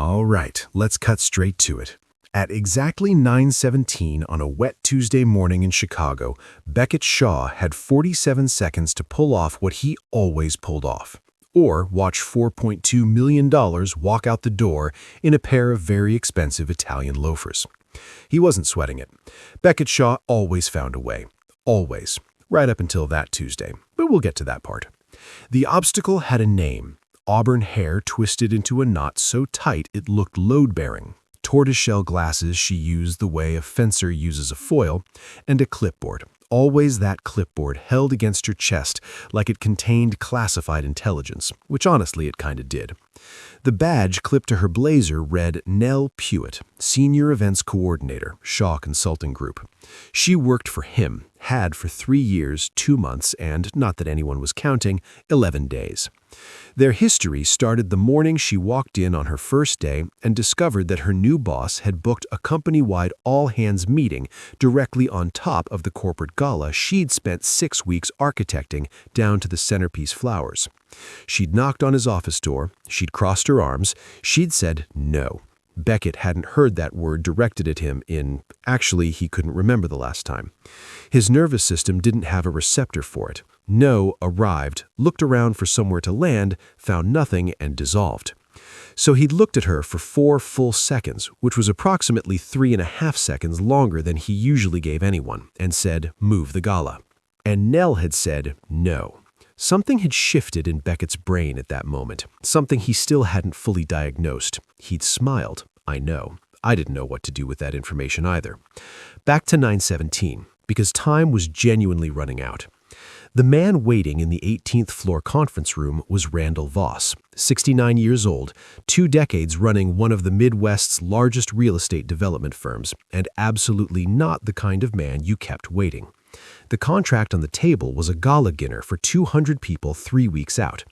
All right, let's cut straight to it. At exactly 9:17 on a wet Tuesday morning in Chicago, Beckett Shaw had 47 seconds to pull off what he always pulled off, or watch $4.2 million walk out the door in a pair of very expensive Italian loafers. He wasn't sweating it. Beckett Shaw always found a way. Always. Right up until that Tuesday. But we'll get to that part. The obstacle had a name. Auburn hair twisted into a knot so tight it looked load-bearing. Tortoiseshell glasses she used the way a fencer uses a foil, and a clipboard. Always that clipboard held against her chest like it contained classified intelligence, which honestly it kinda did. The badge clipped to her blazer read Nell Puit, Senior Events Coordinator, Shaw Consulting Group. She worked for him, had for 3 years, 2 months, and, not that anyone was counting, 11 days. Their history started the morning she walked in on her first day and discovered that her new boss had booked a company-wide all-hands meeting directly on top of the corporate gala she'd spent 6 weeks architecting down to the centerpiece flowers. She'd knocked on his office door, she'd crossed her arms, she'd said no. Beckett hadn't heard that word directed at him actually, he couldn't remember the last time. His nervous system didn't have a receptor for it. No arrived, looked around for somewhere to land, found nothing, and dissolved. So he'd looked at her for 4 full seconds, which was approximately 3.5 seconds longer than he usually gave anyone, and said, "Move the gala." And Nell had said no. Something had shifted in Beckett's brain at that moment, something he still hadn't fully diagnosed. He'd smiled, I know. I didn't know what to do with that information either. Back to 9:17, because time was genuinely running out. The man waiting in the 18th floor conference room was Randall Voss, 69 years old, 2 decades running one of the Midwest's largest real estate development firms, and absolutely not the kind of man you kept waiting. The contract on the table was a gala dinner for 200 people 3 weeks out,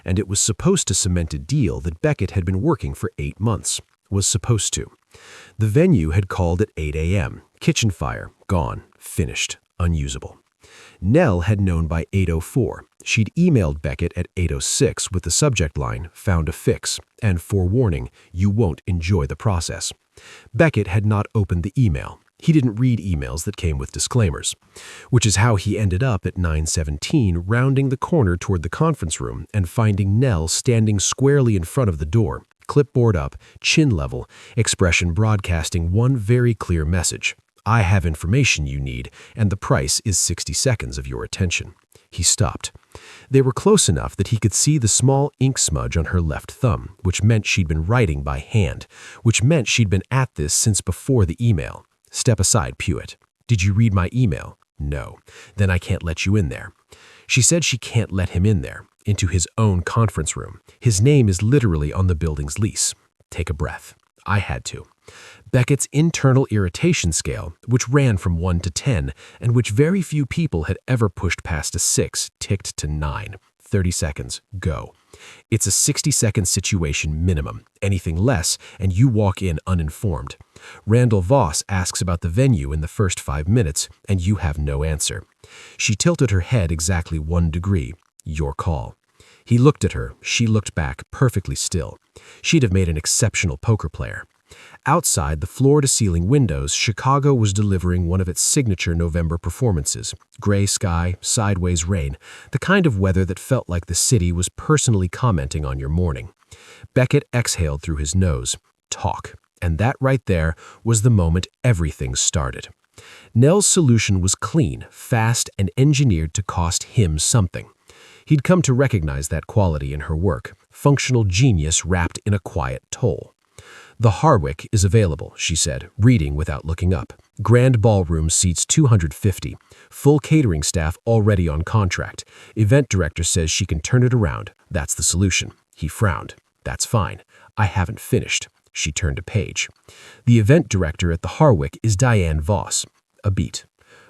and it was supposed to cement a deal that Beckett had been working for 8 months. Was supposed to. The venue had called at 8 a.m. Kitchen fire, gone, finished, unusable. Nell had known by 8:04. She'd emailed Beckett at 8:06 with the subject line, "Found a fix," and forewarning, "You won't enjoy the process." Beckett had not opened the email. He didn't read emails that came with disclaimers, which is how he ended up at 9:17 rounding the corner toward the conference room and finding Nell standing squarely in front of the door, clipboard up, chin level, expression broadcasting one very clear message. I have information you need, and the price is 60 seconds of your attention. He stopped. They were close enough that he could see the small ink smudge on her left thumb, which meant she'd been writing by hand, which meant she'd been at this since before the email. Step aside, Puit. Did you read my email? No. Then I can't let you in there. She said she can't let him in there, into his own conference room. His name is literally on the building's lease. Take a breath. I had to. Beckett's internal irritation scale, which ran from 1 to 10, and which very few people had ever pushed past a 6, ticked to 9. 30 seconds, go. It's a 60-second situation minimum. Anything less, and you walk in uninformed. Randall Voss asks about the venue in the first 5 minutes, and you have no answer. She tilted her head exactly 1 degree. Your call. He looked at her. She looked back, perfectly still. She'd have made an exceptional poker player. Outside the floor-to-ceiling windows, Chicago was delivering one of its signature November performances. Gray sky, sideways rain, the kind of weather that felt like the city was personally commenting on your morning. Beckett exhaled through his nose. Talk. And that right there was the moment everything started. Nell's solution was clean, fast, and engineered to cost him something. He'd come to recognize that quality in her work, functional genius wrapped in a quiet toll. The Harwick is available, she said, reading without looking up. Grand ballroom seats 250. Full catering staff already on contract. Event director says she can turn it around. That's the solution. He frowned. That's fine. I haven't finished. She turned a page. The event director at the Harwick is Diane Voss. A beat.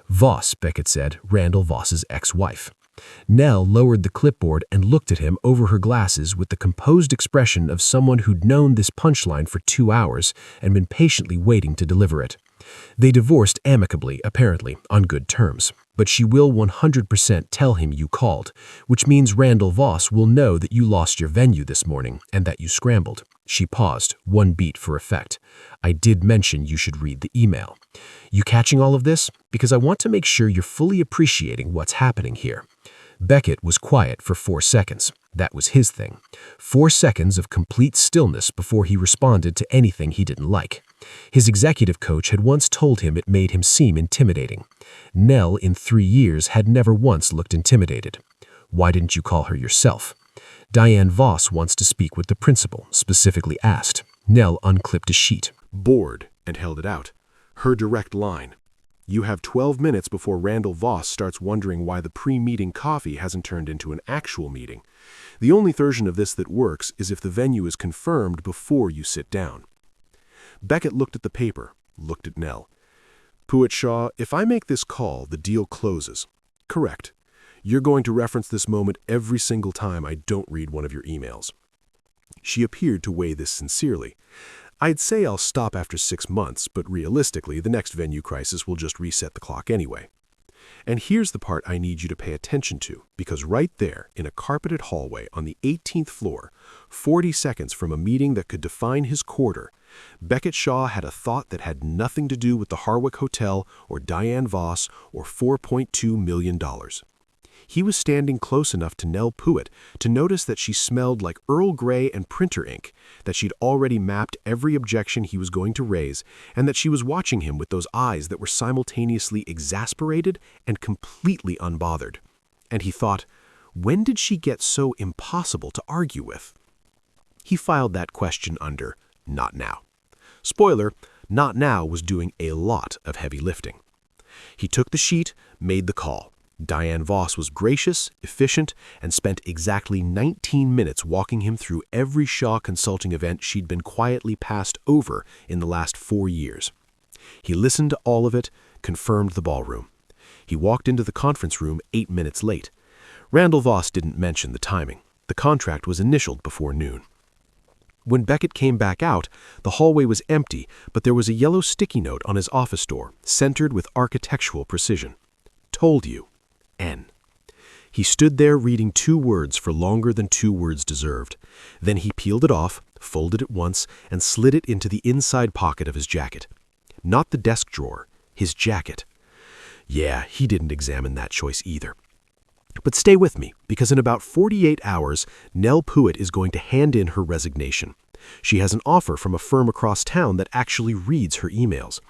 Voss, Beckett said, Randall Voss's ex-wife. Nell lowered the clipboard and looked at him over her glasses with the composed expression of someone who'd known this punchline for 2 hours and been patiently waiting to deliver it. They divorced amicably, apparently, on good terms. But she will 100% tell him you called, which means Randall Voss will know that you lost your venue this morning and that you scrambled. She paused, one beat for effect. I did mention you should read the email. You catching all of this? Because I want to make sure you're fully appreciating what's happening here. Beckett was quiet for 4 seconds. That was his thing. 4 seconds of complete stillness before he responded to anything he didn't like. His executive coach had once told him it made him seem intimidating. Nell, in 3 years, had never once looked intimidated. Why didn't you call her yourself? Diane Voss wants to speak with the principal, specifically asked. Nell unclipped a sheet. Bored, and held it out. Her direct line. You have 12 minutes before Randall Voss starts wondering why the pre-meeting coffee hasn't turned into an actual meeting. The only version of this that works is if the venue is confirmed before you sit down. Beckett looked at the paper, looked at Nell. Puit Shaw, if I make this call, the deal closes. Correct. You're going to reference this moment every single time I don't read one of your emails. She appeared to weigh this sincerely. I'd say I'll stop after 6 months, but realistically, the next venue crisis will just reset the clock anyway. And here's the part I need you to pay attention to, because right there, in a carpeted hallway on the 18th floor, 40 seconds from a meeting that could define his quarter, Beckett Shaw had a thought that had nothing to do with the Harwick Hotel or Diane Voss or $4.2 million. He was standing close enough to Nell Puit to notice that she smelled like Earl Grey and printer ink, that she'd already mapped every objection he was going to raise, and that she was watching him with those eyes that were simultaneously exasperated and completely unbothered. And he thought, when did she get so impossible to argue with? He filed that question under not now. Spoiler, not now was doing a lot of heavy lifting. He took the sheet, made the call. Diane Voss was gracious, efficient, and spent exactly 19 minutes walking him through every Shaw Consulting event she'd been quietly passed over in the last 4 years. He listened to all of it, confirmed the ballroom. He walked into the conference room 8 minutes late. Randall Voss didn't mention the timing. The contract was initialed before noon. When Beckett came back out, the hallway was empty, but there was a yellow sticky note on his office door, centered with architectural precision. Told you. N. He stood there reading 2 words for longer than 2 words deserved. Then he peeled it off, folded it once, and slid it into the inside pocket of his jacket. Not the desk drawer, his jacket. Yeah, he didn't examine that choice either. But stay with me, because in about 48 hours, Nell Puit is going to hand in her resignation. She has an offer from a firm across town that actually reads her emails.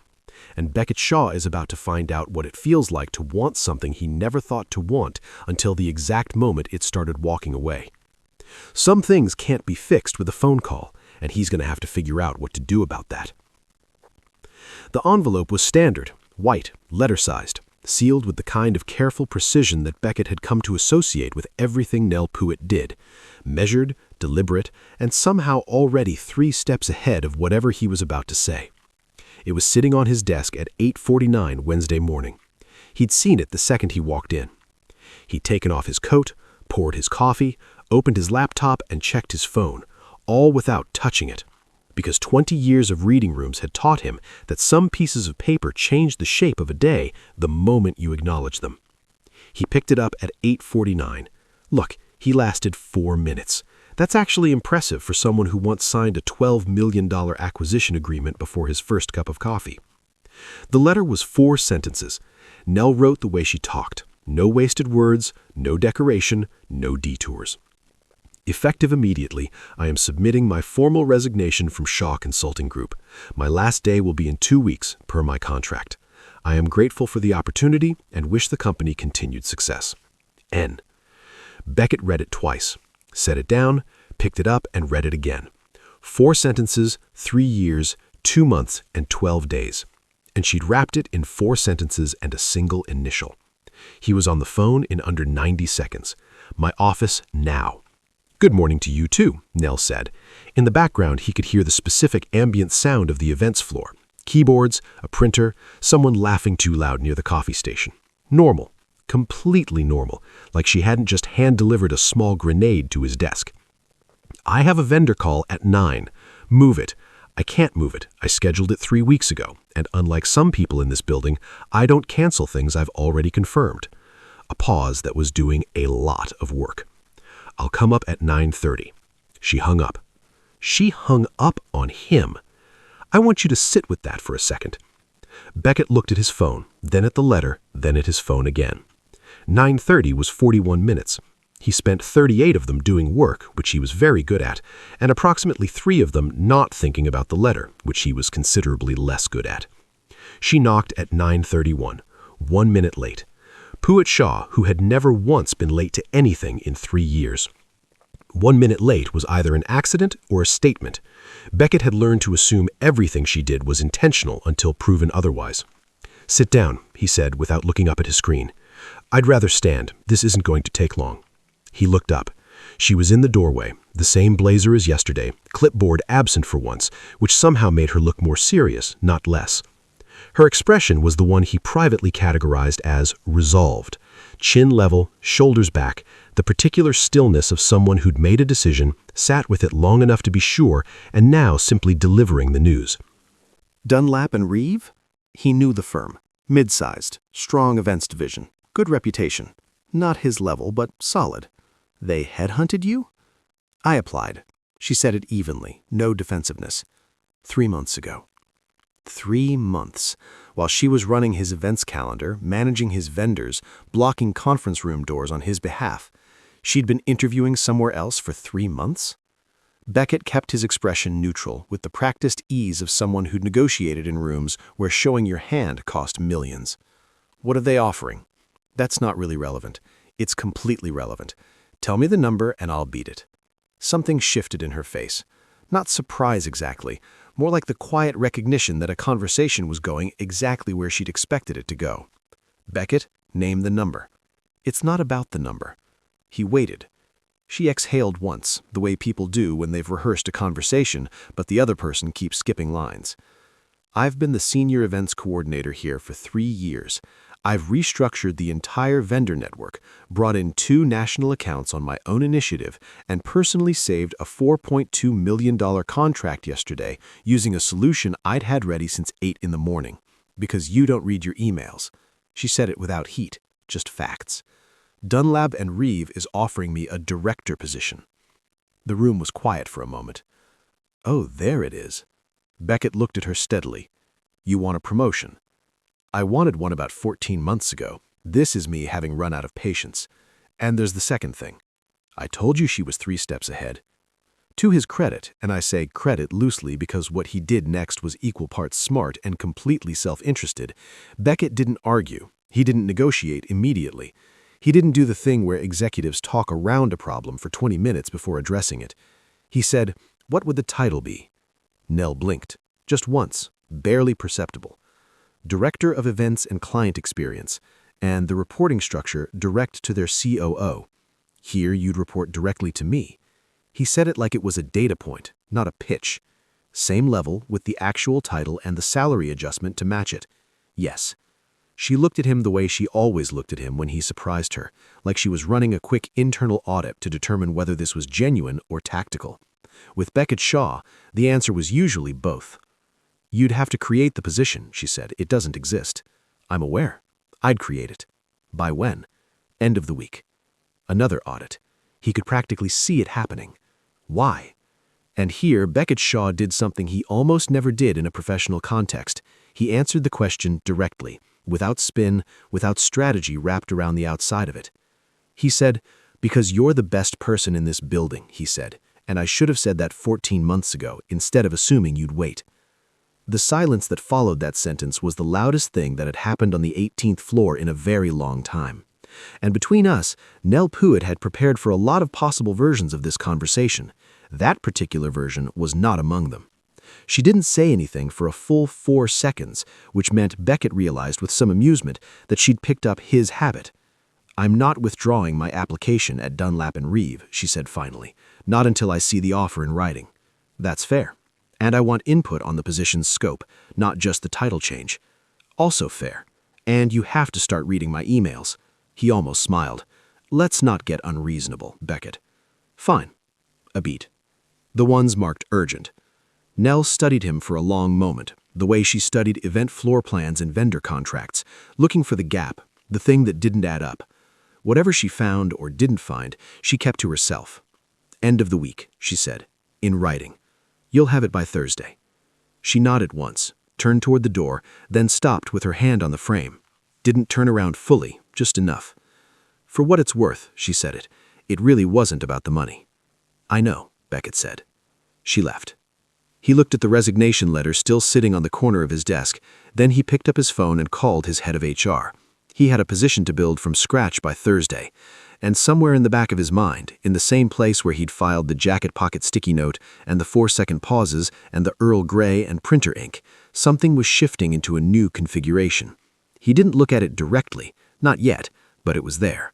And Beckett Shaw is about to find out what it feels like to want something he never thought to want until the exact moment it started walking away. Some things can't be fixed with a phone call, and he's going to have to figure out what to do about that. The envelope was standard, white, letter-sized, sealed with the kind of careful precision that Beckett had come to associate with everything Nell Puit did, measured, deliberate, and somehow already 3 steps ahead of whatever he was about to say. It was sitting on his desk at 8:49 Wednesday morning. He'd seen it the second he walked in. He'd taken off his coat, poured his coffee, opened his laptop, and checked his phone, all without touching it, because 20 years of reading rooms had taught him that some pieces of paper change the shape of a day the moment you acknowledge them. He picked it up at 8:49. Look, he lasted 4 minutes. That's actually impressive for someone who once signed a $12 million acquisition agreement before his first cup of coffee. The letter was 4 sentences. Nell wrote the way she talked. No wasted words, no decoration, no detours. Effective immediately, I am submitting my formal resignation from Shaw Consulting Group. My last day will be in 2 weeks, per my contract. I am grateful for the opportunity and wish the company continued success. N. Beckett read it twice. Set it down, picked it up, and read it again. 4 sentences, 3 years, 2 months, and 12 days. And she'd wrapped it in 4 sentences and a single initial. He was on the phone in under 90 seconds. My office now. Good morning to you too, Nell said. In the background, he could hear the specific ambient sound of the events floor. Keyboards, a printer, someone laughing too loud near the coffee station. Normal. Completely normal, like she hadn't just hand-delivered a small grenade to his desk. I have a vendor call at 9. Move it. I can't move it. I scheduled it 3 weeks ago, and unlike some people in this building, I don't cancel things I've already confirmed. A pause that was doing a lot of work. I'll come up at 9:30. She hung up. She hung up on him. I want you to sit with that for a second. Beckett looked at his phone, then at the letter, then at his phone again. 9:30 was 41 minutes. He spent 38 of them doing work, which he was very good at, and approximately 3 of them not thinking about the letter, which he was considerably less good at. She knocked at 9:31, 1 minute late. Puit Shaw, who had never once been late to anything in 3 years. 1 minute late was either an accident or a statement. Beckett had learned to assume everything she did was intentional until proven otherwise. "Sit down," he said without looking up at his screen. "I'd rather stand. This isn't going to take long." He looked up. She was in the doorway, the same blazer as yesterday, clipboard absent for once, which somehow made her look more serious, not less. Her expression was the one he privately categorized as resolved. Chin level, shoulders back, the particular stillness of someone who'd made a decision, sat with it long enough to be sure, and now simply delivering the news. Dunlap and Reeve? He knew the firm. Mid-sized, strong events division, good reputation. Not his level, but solid. They headhunted you? I applied. She said it evenly, no defensiveness. 3 months ago. 3 months. While she was running his events calendar, managing his vendors, blocking conference room doors on his behalf. She'd been interviewing somewhere else for 3 months? Beckett kept his expression neutral, with the practiced ease of someone who'd negotiated in rooms where showing your hand cost millions. What are they offering? That's not really relevant. It's completely relevant. Tell me the number and I'll beat it. Something shifted in her face. Not surprise exactly, more like the quiet recognition that a conversation was going exactly where she'd expected it to go. Beckett, name the number. It's not about the number. He waited. She exhaled once, the way people do when they've rehearsed a conversation, but the other person keeps skipping lines. I've been the senior events coordinator here for 3 years. I've restructured the entire vendor network, brought in 2 national accounts on my own initiative, and personally saved a $4.2 million contract yesterday using a solution I'd had ready since 8 in the morning. Because you don't read your emails. She said it without heat, just facts. Dunlap and Reeve is offering me a director position. The room was quiet for a moment. Oh, there it is. Beckett looked at her steadily. You want a promotion? I wanted one about 14 months ago. This is me having run out of patience. And there's the second thing. I told you she was 3 steps ahead. To his credit, and I say credit loosely because what he did next was equal parts smart and completely self-interested, Beckett didn't argue. He didn't negotiate immediately. He didn't do the thing where executives talk around a problem for 20 minutes before addressing it. He said, "What would the title be?" Nell blinked. Just once, barely perceptible. Director of Events and Client Experience, and the reporting structure direct to their COO. Here you'd report directly to me. He said it like it was a data point, not a pitch. Same level with the actual title and the salary adjustment to match it. Yes. She looked at him the way she always looked at him when he surprised her, like she was running a quick internal audit to determine whether this was genuine or tactical. With Beckett Shaw, the answer was usually both. You'd have to create the position, she said. It doesn't exist. I'm aware. I'd create it. By when? End of the week. Another audit. He could practically see it happening. Why? And here, Beckett Shaw did something he almost never did in a professional context. He answered the question directly, without spin, without strategy wrapped around the outside of it. He said, "Because you're the best person in this building," he said, "and I should have said that 14 months ago, instead of assuming you'd wait." The silence that followed that sentence was the loudest thing that had happened on the 18th floor in a very long time. And between us, Nell Puit had prepared for a lot of possible versions of this conversation. That particular version was not among them. She didn't say anything for a full 4 seconds, which meant Beckett realized with some amusement that she'd picked up his habit. "I'm not withdrawing my application at Dunlap and Reeve," she said finally, "not until I see the offer in writing." "That's fair. And I want input on the position's scope, not just the title change." "Also fair. And you have to start reading my emails." He almost smiled. "Let's not get unreasonable, Beckett." "Fine." A beat. The ones marked urgent. Nell studied him for a long moment, the way she studied event floor plans and vendor contracts, looking for the gap, the thing that didn't add up. Whatever she found or didn't find, she kept to herself. "End of the week," she said, "in writing." You'll have it by Thursday." She nodded once, turned toward the door, then stopped with her hand on the frame. Didn't turn around fully, just enough. "For what it's worth," she said it really wasn't about the money. "I know," Beckett said. She left. He looked at the resignation letter still sitting on the corner of his desk. Then he picked up his phone and called his head of HR. He had a position to build from scratch by Thursday. And somewhere in the back of his mind, in the same place where he'd filed the jacket pocket sticky note and the 4-second pauses and the Earl Grey and printer ink, something was shifting into a new configuration. He didn't look at it directly, not yet, but it was there.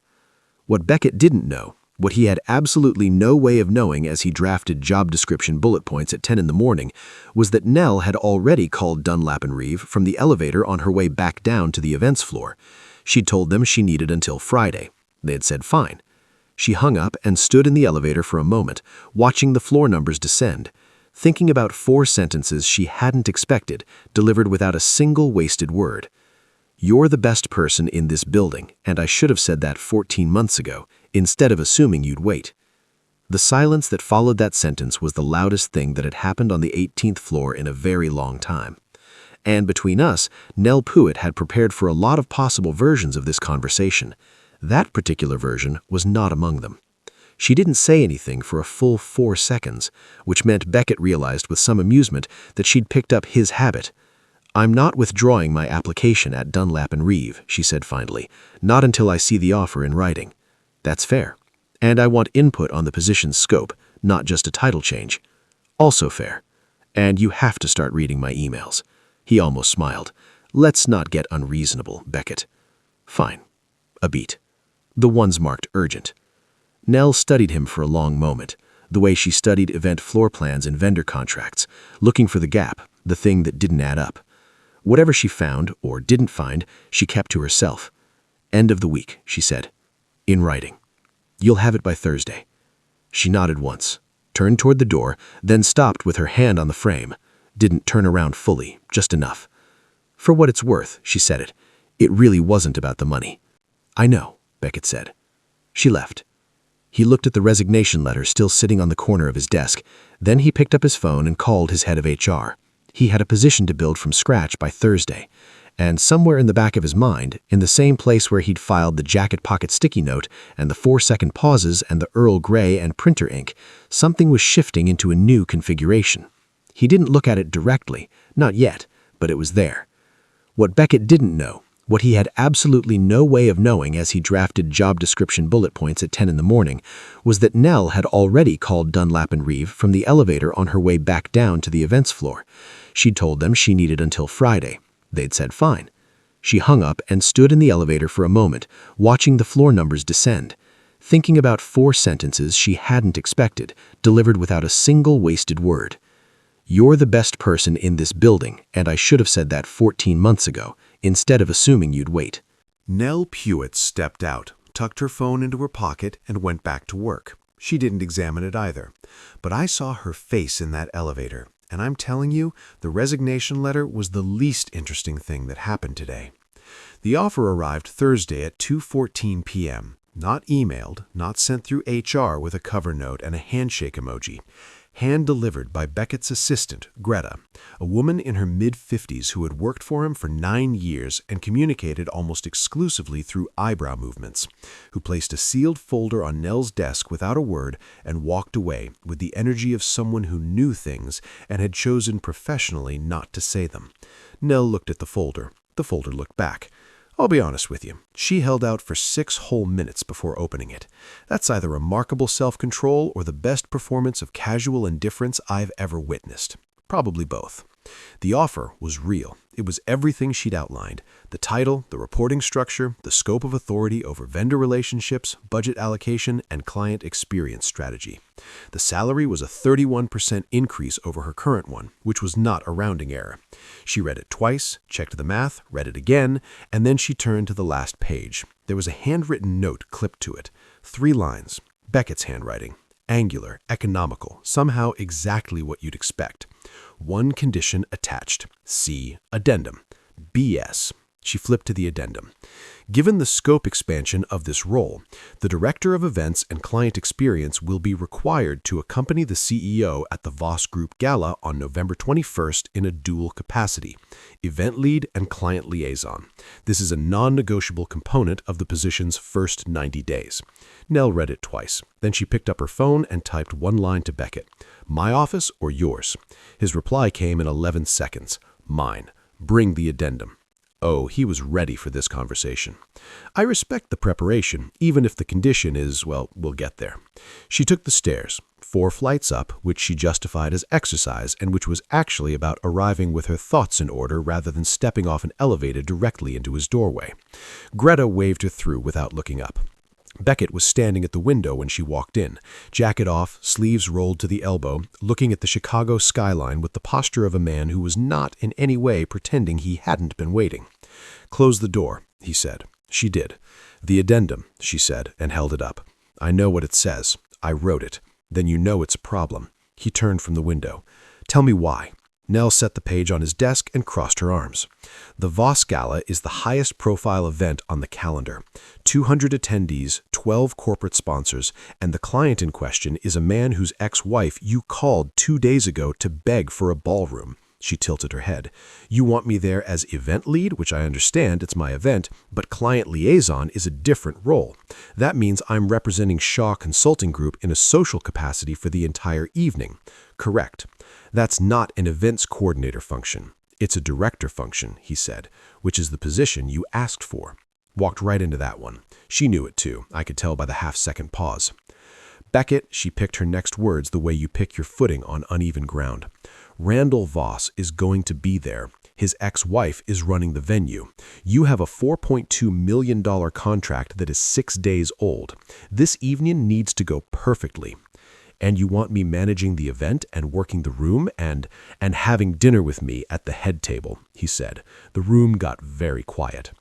What Beckett didn't know, what he had absolutely no way of knowing as he drafted job description bullet points at 10 in the morning, was that Nell had already called Dunlap and Reeve from the elevator on her way back down to the events floor. She'd told them she needed until Friday. They had said fine. She hung up and stood in the elevator for a moment, watching the floor numbers descend, thinking about 4 sentences she hadn't expected, delivered without a single wasted word. "You're the best person in this building, and I should have said that 14 months ago, instead of assuming you'd wait." The silence that followed that sentence was the loudest thing that had happened on the 18th floor in a very long time. And between us, Nell Puit had prepared for a lot of possible versions of this conversation. That particular version was not among them. She didn't say anything for a full 4 seconds, which meant Beckett realized with some amusement that she'd picked up his habit. "I'm not withdrawing my application at Dunlap and Reeve," she said finally, "not until I see the offer in writing." "That's fair. And I want input on the position's scope, not just a title change." "Also fair. And you have to start reading my emails." He almost smiled. "Let's not get unreasonable, Beckett." "Fine." A beat. The ones marked urgent. Nell studied him for a long moment, the way she studied event floor plans and vendor contracts, looking for the gap, the thing that didn't add up. Whatever she found, or didn't find, she kept to herself. "End of the week," she said. "In writing. You'll have it by Thursday." She nodded once, turned toward the door, then stopped with her hand on the frame. Didn't turn around fully, just enough. "For what it's worth," she said it really wasn't about the money. "I know," Beckett said. She left. He looked at the resignation letter still sitting on the corner of his desk. Then he picked up his phone and called his head of HR. He had a position to build from scratch by Thursday. And somewhere in the back of his mind, in the same place where he'd filed the jacket pocket sticky note and the 4-second pauses and the Earl Grey and printer ink, something was shifting into a new configuration. He didn't look at it directly, not yet, but it was there. What Beckett didn't know, what he had absolutely no way of knowing as he drafted job description bullet points at 10 in the morning, was that Nell had already called Dunlap and Reeve from the elevator on her way back down to the events floor. She'd told them she needed until Friday. They'd said fine. She hung up and stood in the elevator for a moment, watching the floor numbers descend, thinking about 4 sentences she hadn't expected, delivered without a single wasted word. "You're the best person in this building, and I should have said that 14 months ago, instead of assuming you'd wait." Nell Puit stepped out, tucked her phone into her pocket, and went back to work. She didn't examine it either. But I saw her face in that elevator, and I'm telling you, the resignation letter was the least interesting thing that happened today. The offer arrived Thursday at 2:14 p.m., not emailed, not sent through HR with a cover note and a handshake emoji. Hand-delivered by Beckett's assistant, Greta, a woman in her mid-50s who had worked for him for 9 years and communicated almost exclusively through eyebrow movements, who placed a sealed folder on Nell's desk without a word and walked away with the energy of someone who knew things and had chosen professionally not to say them. Nell looked at the folder. The folder looked back. I'll be honest with you, she held out for 6 whole minutes before opening it. That's either remarkable self-control or the best performance of casual indifference I've ever witnessed. Probably both. The offer was real. It was everything she'd outlined. The title, the reporting structure, the scope of authority over vendor relationships, budget allocation, and client experience strategy. The salary was a 31% increase over her current one, which was not a rounding error. She read it twice, checked the math, read it again, and then she turned to the last page. There was a handwritten note clipped to it. 3 lines. Beckett's handwriting. Angular, economical, somehow exactly what you'd expect. 1 condition attached. C. Addendum. BS. She flipped to the addendum. Given the scope expansion of this role, the Director of Events and Client Experience will be required to accompany the CEO at the Voss Group Gala on November 21st in a dual capacity, event lead and client liaison. This is a non-negotiable component of the position's first 90 days. Nell read it twice. Then she picked up her phone and typed one line to Beckett. My office or yours? His reply came in 11 seconds. Mine. Bring the addendum. Oh, he was ready for this conversation. I respect the preparation, even if the condition is, well, we'll get there. She took the stairs, 4 flights up, which she justified as exercise and which was actually about arriving with her thoughts in order rather than stepping off an elevator directly into his doorway. Greta waved her through without looking up. Beckett was standing at the window when she walked in, jacket off, sleeves rolled to the elbow, looking at the Chicago skyline with the posture of a man who was not in any way pretending he hadn't been waiting. Close the door, he said. She did. The addendum, she said, and held it up. I know what it says. I wrote it. Then you know it's a problem. He turned from the window. Tell me why. Nell set the page on his desk and crossed her arms. The Voss Gala is the highest profile event on the calendar. 200 attendees, 12 corporate sponsors, and the client in question is a man whose ex-wife you called 2 days ago to beg for a ballroom. She tilted her head. You want me there as event lead, which I understand, it's my event, but client liaison is a different role. That means I'm representing Shaw Consulting Group in a social capacity for the entire evening. Correct. That's not an events coordinator function. It's a director function, he said, which is the position you asked for. Walked right into that one. She knew it too. I could tell by the half-second pause. Beckett, she picked her next words the way you pick your footing on uneven ground. Randall Voss is going to be there. His ex-wife is running the venue. You have a $4.2 million contract that is 6 days old. This evening needs to go perfectly. And you want me managing the event and working the room and having dinner with me at the head table, he said. The room got very quiet.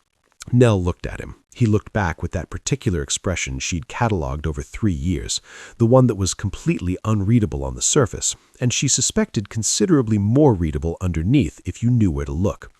Nell looked at him. He looked back with that particular expression she'd cataloged over 3 years, the one that was completely unreadable on the surface, and she suspected considerably more readable underneath if you knew where to look.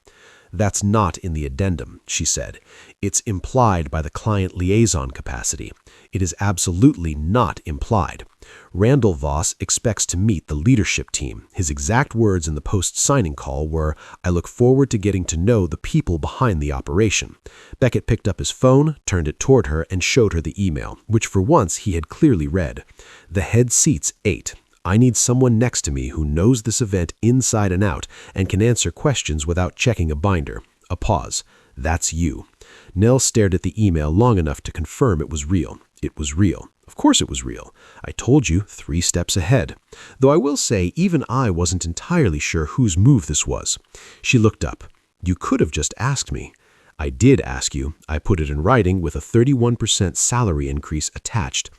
That's not in the addendum, she said. It's implied by the client liaison capacity. It is absolutely not implied. Randall Voss expects to meet the leadership team. His exact words in the post-signing call were, I look forward to getting to know the people behind the operation. Beckett picked up his phone, turned it toward her, and showed her the email, which for once he had clearly read. The head seats 8. I need someone next to me who knows this event inside and out and can answer questions without checking a binder. A pause. That's you. Nell stared at the email long enough to confirm it was real. It was real. Of course it was real. I told you 3 steps ahead. Though I will say even I wasn't entirely sure whose move this was. She looked up. You could have just asked me. I did ask you. I put it in writing with a 31% salary increase attached.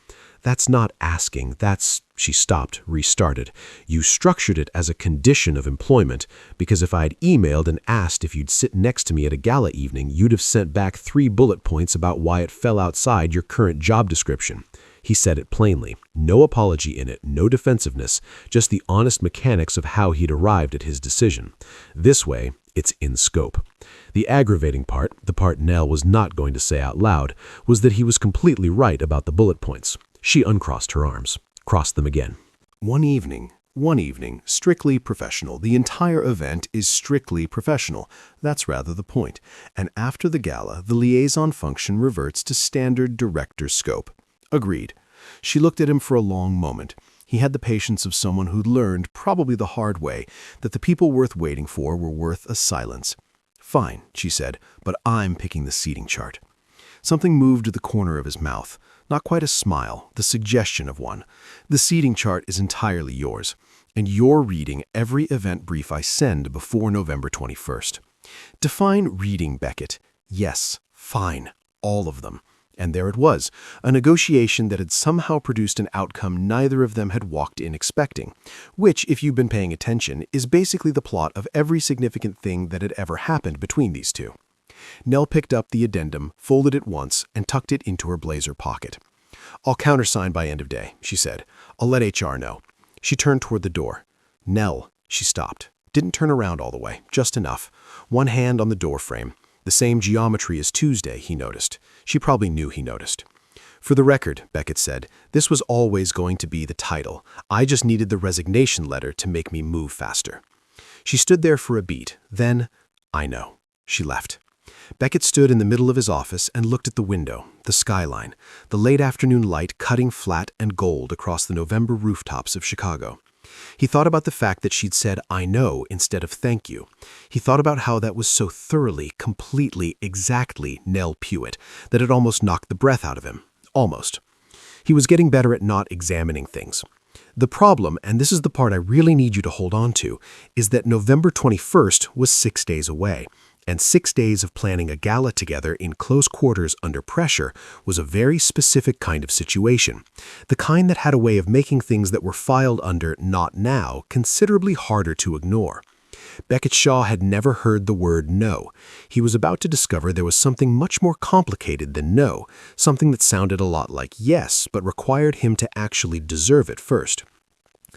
That's not asking, that's, she stopped, restarted. You structured it as a condition of employment, because if I'd emailed and asked if you'd sit next to me at a gala evening, you'd have sent back 3 bullet points about why it fell outside your current job description. He said it plainly. No apology in it, no defensiveness, just the honest mechanics of how he'd arrived at his decision. This way, it's in scope. The aggravating part, the part Nell was not going to say out loud, was that he was completely right about the bullet points. She uncrossed her arms, crossed them again. One evening, strictly professional. The entire event is strictly professional. That's rather the point. And after the gala, the liaison function reverts to standard director scope. Agreed. She looked at him for a long moment. He had the patience of someone who'd learned, probably the hard way, that the people worth waiting for were worth a silence. Fine, she said, but I'm picking the seating chart. Something moved at the corner of his mouth. Not quite a smile, the suggestion of one. The seating chart is entirely yours, and you're reading every event brief I send before November 21st. Define reading, Beckett. Yes, fine, all of them. And there it was, a negotiation that had somehow produced an outcome neither of them had walked in expecting, which, if you've been paying attention, is basically the plot of every significant thing that had ever happened between these two. Nell picked up the addendum, folded it once, and tucked it into her blazer pocket. I'll countersign by end of day, she said. I'll let HR know. She turned toward the door. Nell, she stopped. Didn't turn around all the way, just enough. One hand on the door frame. The same geometry as Tuesday, he noticed. She probably knew he noticed. For the record, Beckett said, this was always going to be the title. I just needed the resignation letter to make me move faster. She stood there for a beat. Then, I know. She left. Beckett stood in the middle of his office and looked at the window, the skyline, the late afternoon light cutting flat and gold across the November rooftops of Chicago. He thought about the fact that she'd said, I know, instead of thank you. He thought about how that was so thoroughly, completely, exactly Nell Puit that it almost knocked the breath out of him. Almost. He was getting better at not examining things. The problem, and this is the part I really need you to hold on to, is that November 21st was 6 days away, and 6 days of planning a gala together in close quarters under pressure was a very specific kind of situation, the kind that had a way of making things that were filed under not now considerably harder to ignore. Beckett Shaw had never heard the word no. He was about to discover there was something much more complicated than no, something that sounded a lot like yes, but required him to actually deserve it first.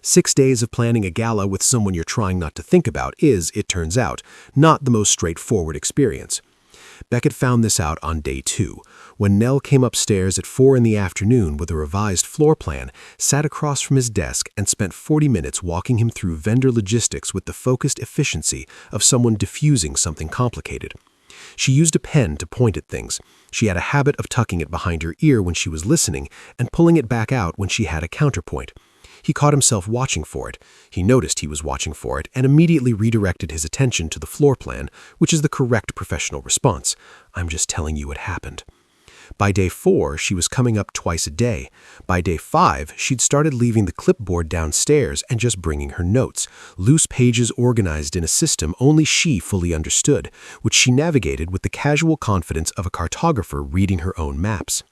6 days of planning a gala with someone you're trying not to think about is, it turns out, not the most straightforward experience. Beckett found this out on day 2, when Nell came upstairs at 4 in the afternoon with a revised floor plan, sat across from his desk, and spent 40 minutes walking him through vendor logistics with the focused efficiency of someone diffusing something complicated. She used a pen to point at things. She had a habit of tucking it behind her ear when she was listening and pulling it back out when she had a counterpoint. He caught himself watching for it. He noticed he was watching for it and immediately redirected his attention to the floor plan, which is the correct professional response. I'm just telling you what happened. By day 4, she was coming up twice a day. By day 5, she'd started leaving the clipboard downstairs and just bringing her notes, loose pages organized in a system only she fully understood, which she navigated with the casual confidence of a cartographer reading her own maps.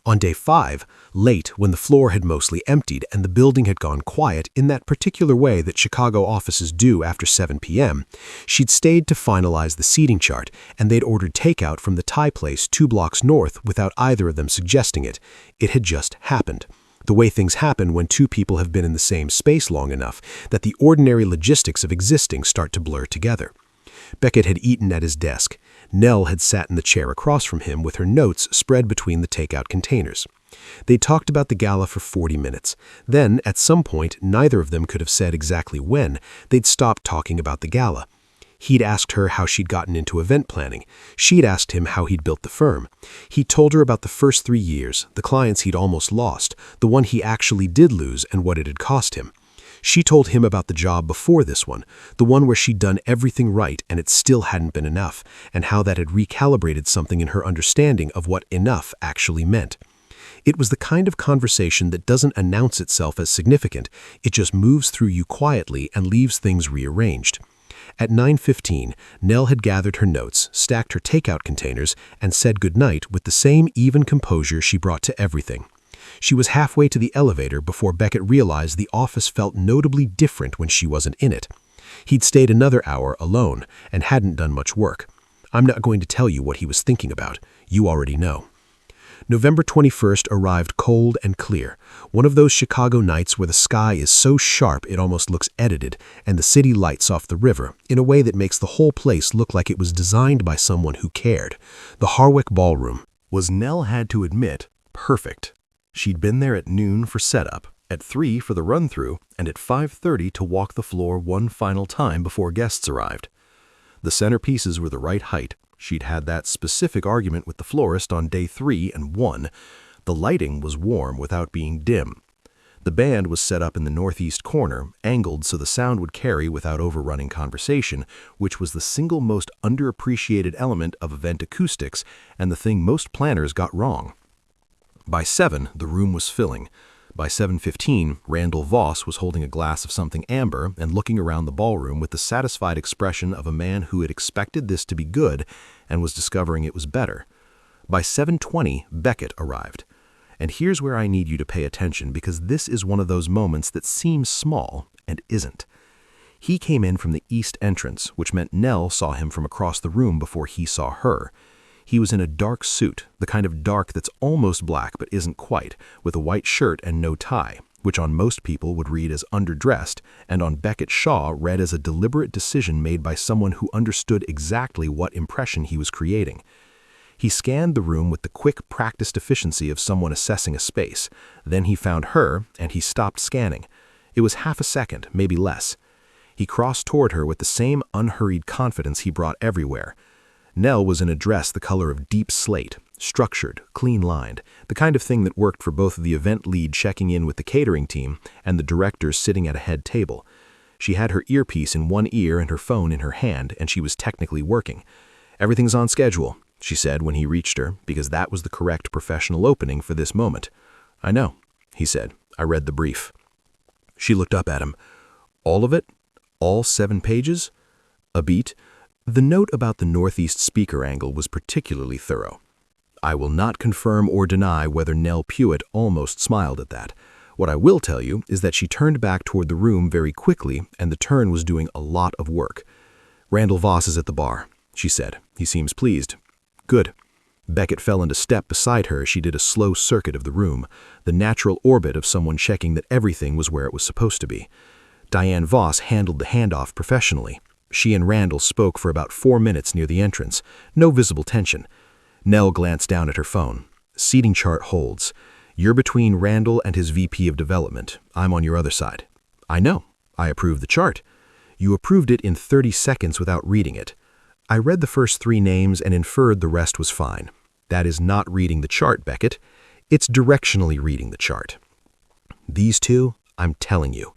On day 5, late when the floor had mostly emptied and the building had gone quiet in that particular way that Chicago offices do after 7 p.m., she'd stayed to finalize the seating chart, and they'd ordered takeout from the Thai place 2 blocks north without either of them suggesting it. It had just happened. The way things happen when 2 people have been in the same space long enough that the ordinary logistics of existing start to blur together. Beckett had eaten at his desk. Nell had sat in the chair across from him with her notes spread between the takeout containers. They talked about the gala for 40 minutes. Then, at some point, neither of them could have said exactly when, they'd stopped talking about the gala. He'd asked her how she'd gotten into event planning. She'd asked him how he'd built the firm. He told her about the first 3 years, the clients he'd almost lost, the one he actually did lose, and what it had cost him. She told him about the job before this one, the one where she'd done everything right and it still hadn't been enough, and how that had recalibrated something in her understanding of what enough actually meant. It was the kind of conversation that doesn't announce itself as significant, it just moves through you quietly and leaves things rearranged. At 9:15, Nell had gathered her notes, stacked her takeout containers, and said goodnight with the same even composure she brought to everything. She was halfway to the elevator before Beckett realized the office felt notably different when she wasn't in it. He'd stayed another hour alone and hadn't done much work. I'm not going to tell you what he was thinking about. You already know. November 21st arrived cold and clear, one of those Chicago nights where the sky is so sharp it almost looks edited, and the city lights off the river in a way that makes the whole place look like it was designed by someone who cared. The Harwick Ballroom was, Nell had to admit, perfect. She'd been there at noon for setup, at 3 for the run-through, and at 5:30 to walk the floor one final time before guests arrived. The centerpieces were the right height. She'd had that specific argument with the florist on day 3 and won. The lighting was warm without being dim. The band was set up in the northeast corner, angled so the sound would carry without overrunning conversation, which was the single most underappreciated element of event acoustics and the thing most planners got wrong. By 7, the room was filling. By 7:15, Randall Voss was holding a glass of something amber and looking around the ballroom with the satisfied expression of a man who had expected this to be good and was discovering it was better. By 7:20, Beckett arrived. And here's where I need you to pay attention, because this is one of those moments that seems small and isn't. He came in from the east entrance, which meant Nell saw him from across the room before he saw her. He was in a dark suit, the kind of dark that's almost black but isn't quite, with a white shirt and no tie, which on most people would read as underdressed, and on Beckett Shaw read as a deliberate decision made by someone who understood exactly what impression he was creating. He scanned the room with the quick, practiced efficiency of someone assessing a space. Then he found her, and he stopped scanning. It was half a second, maybe less. He crossed toward her with the same unhurried confidence he brought everywhere. Nell was in a dress the color of deep slate, structured, clean-lined, the kind of thing that worked for both the event lead checking in with the catering team and the directors sitting at a head table. She had her earpiece in one ear and her phone in her hand, and she was technically working. "Everything's on schedule," she said when he reached her, because that was the correct professional opening for this moment. "I know," he said. "I read the brief." She looked up at him. "All of it? All 7 pages?" A beat. The note about the northeast speaker angle was particularly thorough. "I will not confirm or deny whether Nell Puit almost smiled at that. What I will tell you is that she turned back toward the room very quickly, and the turn was doing a lot of work. Randall Voss is at the bar," she said. "He seems pleased." "Good." Beckett fell into step beside her as she did a slow circuit of the room, the natural orbit of someone checking that everything was where it was supposed to be. Diane Voss handled the handoff professionally. She and Randall spoke for about 4 minutes near the entrance. No visible tension. Nell glanced down at her phone. "Seating chart holds. You're between Randall and his VP of development. I'm on your other side." "I know. I approved the chart." "You approved it in 30 seconds without reading it." "I read the first 3 names and inferred the rest was fine." "That is not reading the chart, Beckett. It's directionally reading the chart." "These two, I'm telling you."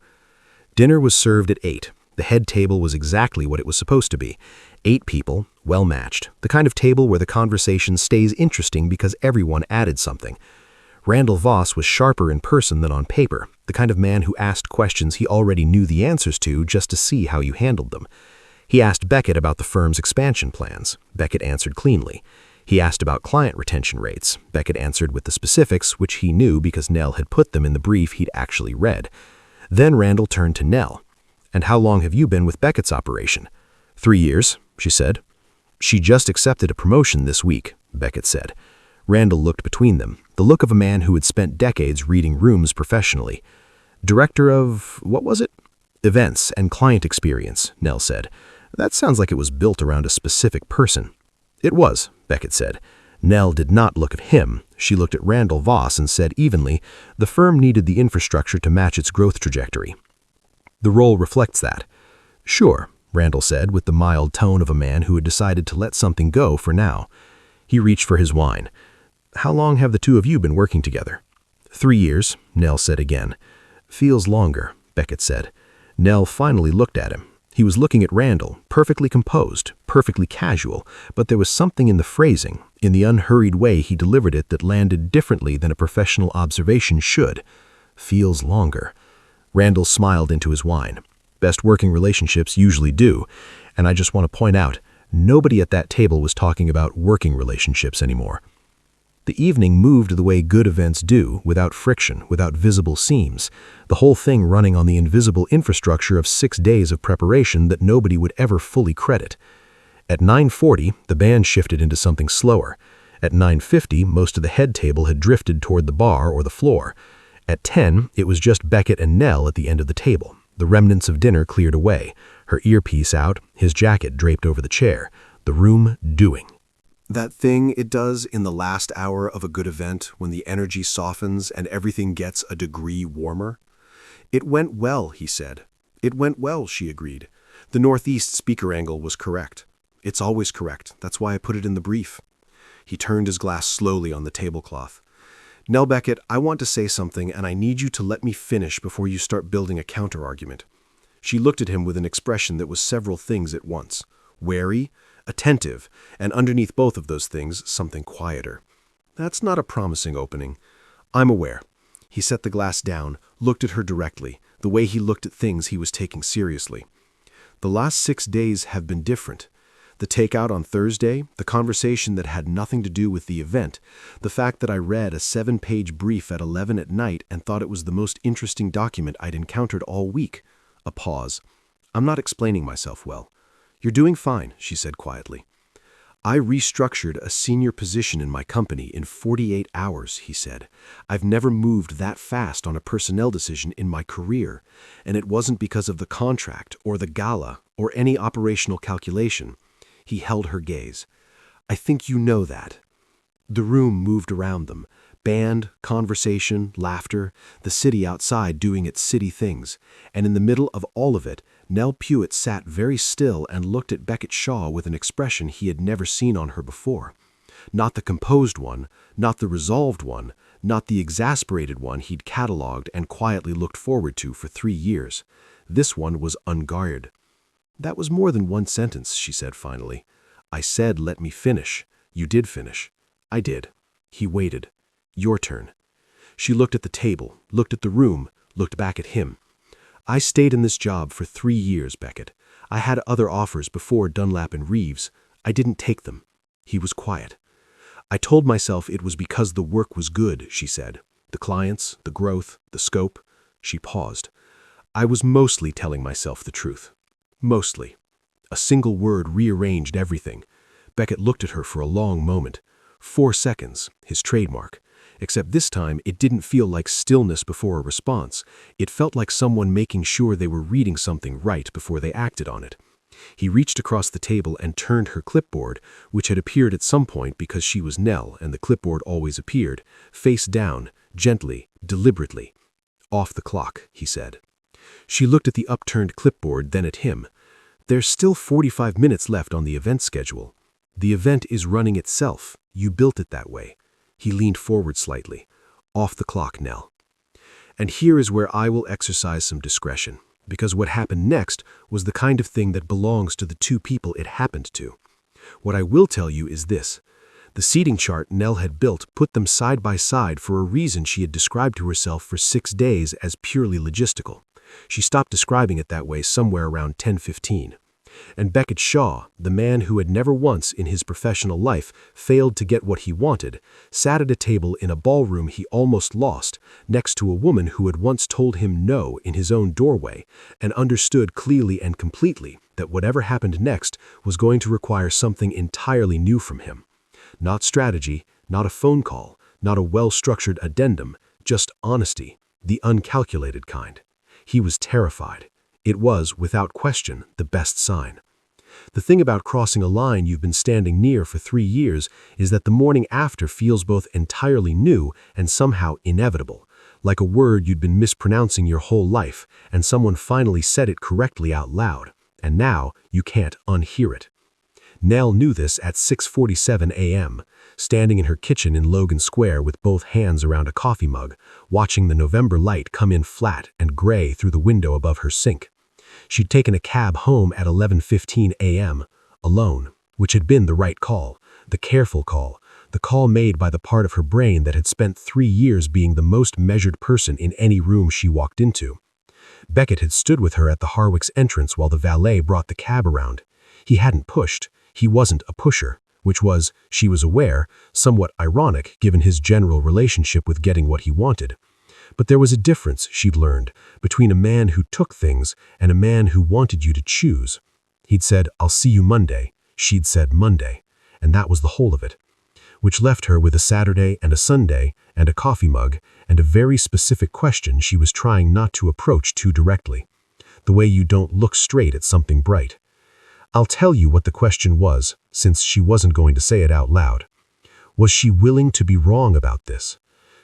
Dinner was served at 8. The head table was exactly what it was supposed to be. 8 people, well matched, the kind of table where the conversation stays interesting because everyone added something. Randall Voss was sharper in person than on paper, the kind of man who asked questions he already knew the answers to just to see how you handled them. He asked Beckett about the firm's expansion plans. Beckett answered cleanly. He asked about client retention rates. Beckett answered with the specifics, which he knew because Nell had put them in the brief he'd actually read. Then Randall turned to Nell. "And how long have you been with Beckett's operation?" 3 years, she said. "She just accepted a promotion this week," Beckett said. Randall looked between them, the look of a man who had spent decades reading rooms professionally. "Director of, what was it?" "Events and client experience," Nell said. "That sounds like it was built around a specific person." "It was," Beckett said. Nell did not look at him. She looked at Randall Voss and said evenly, "The firm needed the infrastructure to match its growth trajectory. The role reflects that." "Sure," Randall said with the mild tone of a man who had decided to let something go for now. He reached for his wine. "How long have the two of you been working together?" 3 years, Nell said again. "Feels longer," Beckett said. Nell finally looked at him. He was looking at Randall, perfectly composed, perfectly casual, but there was something in the phrasing, in the unhurried way he delivered it that landed differently than a professional observation should. "Feels longer." Randall smiled into his wine. "Best working relationships usually do, and I just want to point out, nobody at that table was talking about working relationships anymore." The evening moved the way good events do, without friction, without visible seams, the whole thing running on the invisible infrastructure of 6 days of preparation that nobody would ever fully credit. At 9:40, the band shifted into something slower. At 9:50, most of the head table had drifted toward the bar or the floor. At 10, it was just Beckett and Nell at the end of the table. The remnants of dinner cleared away, her earpiece out, his jacket draped over the chair, the room doing. That thing it does in the last hour of a good event when the energy softens and everything gets a degree warmer? "It went well," he said. "It went well," she agreed. "The northeast speaker angle was correct. It's always correct. That's why I put it in the brief." He turned his glass slowly on the tablecloth. "Nell Beckett, I want to say something, and I need you to let me finish before you start building a counter-argument." She looked at him with an expression that was several things at once. Wary, attentive, and underneath both of those things, something quieter. "That's not a promising opening." "I'm aware." He set the glass down, looked at her directly, the way he looked at things he was taking seriously. "The last 6 days have been different. The takeout on Thursday, the conversation that had nothing to do with the event, the fact that I read a 7-page brief at 11 at night and thought it was the most interesting document I'd encountered all week." A pause. "I'm not explaining myself well." "You're doing fine," she said quietly. "I restructured a senior position in my company in 48 hours," he said. "I've never moved that fast on a personnel decision in my career, and it wasn't because of the contract or the gala or any operational calculation." He held her gaze. "I think you know that." The room moved around them. Band, conversation, laughter, the city outside doing its city things. And in the middle of all of it, Nell Puit sat very still and looked at Beckett Shaw with an expression he had never seen on her before. Not the composed one, not the resolved one, not the exasperated one he'd catalogued and quietly looked forward to for 3 years. This one was unguarded. "That was more than one sentence," she said finally. "I said let me finish. You did finish." "I did." He waited. "Your turn." She looked at the table, looked at the room, looked back at him. "I stayed in this job for 3 years, Beckett. I had other offers before Dunlap and Reeves. I didn't take them." He was quiet. "I told myself it was because the work was good," she said. "The clients, the growth, the scope." She paused. "I was mostly telling myself the truth. Mostly." A single word rearranged everything. Beckett looked at her for a long moment. 4 seconds, his trademark. Except this time it didn't feel like stillness before a response. It felt like someone making sure they were reading something right before they acted on it. He reached across the table and turned her clipboard, which had appeared at some point because she was Nell and the clipboard always appeared, face down, gently, deliberately. "Off the clock," he said. She looked at the upturned clipboard, then at him. "There's still 45 minutes left on the event schedule. The event is running itself. You built it that way." He leaned forward slightly. "Off the clock, Nell. And here is where I will exercise some discretion, because what happened next was the kind of thing that belongs to the two people it happened to. What I will tell you is this. The seating chart Nell had built put them side by side for a reason she had described to herself for 6 days as purely logistical. She stopped describing it that way somewhere around 10:15. And Beckett Shaw, the man who had never once in his professional life failed to get what he wanted, sat at a table in a ballroom he almost lost, next to a woman who had once told him no in his own doorway, and understood clearly and completely that whatever happened next was going to require something entirely new from him. Not strategy, not a phone call, not a well-structured addendum, just honesty, the uncalculated kind. He was terrified. It was, without question, the best sign. The thing about crossing a line you've been standing near for 3 years is that the morning after feels both entirely new and somehow inevitable, like a word you'd been mispronouncing your whole life, and someone finally said it correctly out loud, and now you can't unhear it. Nell knew this at 6:47 a.m., standing in her kitchen in Logan Square with both hands around a coffee mug, watching the November light come in flat and gray through the window above her sink. She'd taken a cab home at 11:15 a.m., alone, which had been the right call, the careful call, the call made by the part of her brain that had spent 3 years being the most measured person in any room she walked into. Beckett had stood with her at the Harwick's entrance while the valet brought the cab around. He hadn't pushed. He wasn't a pusher, which was, she was aware, somewhat ironic given his general relationship with getting what he wanted. But there was a difference, she'd learned, between a man who took things and a man who wanted you to choose. He'd said, "I'll see you Monday." She'd said Monday. And that was the whole of it. Which left her with a Saturday and a Sunday and a coffee mug and a very specific question she was trying not to approach too directly. The way you don't look straight at something bright. I'll tell you what the question was, since she wasn't going to say it out loud. Was she willing to be wrong about this?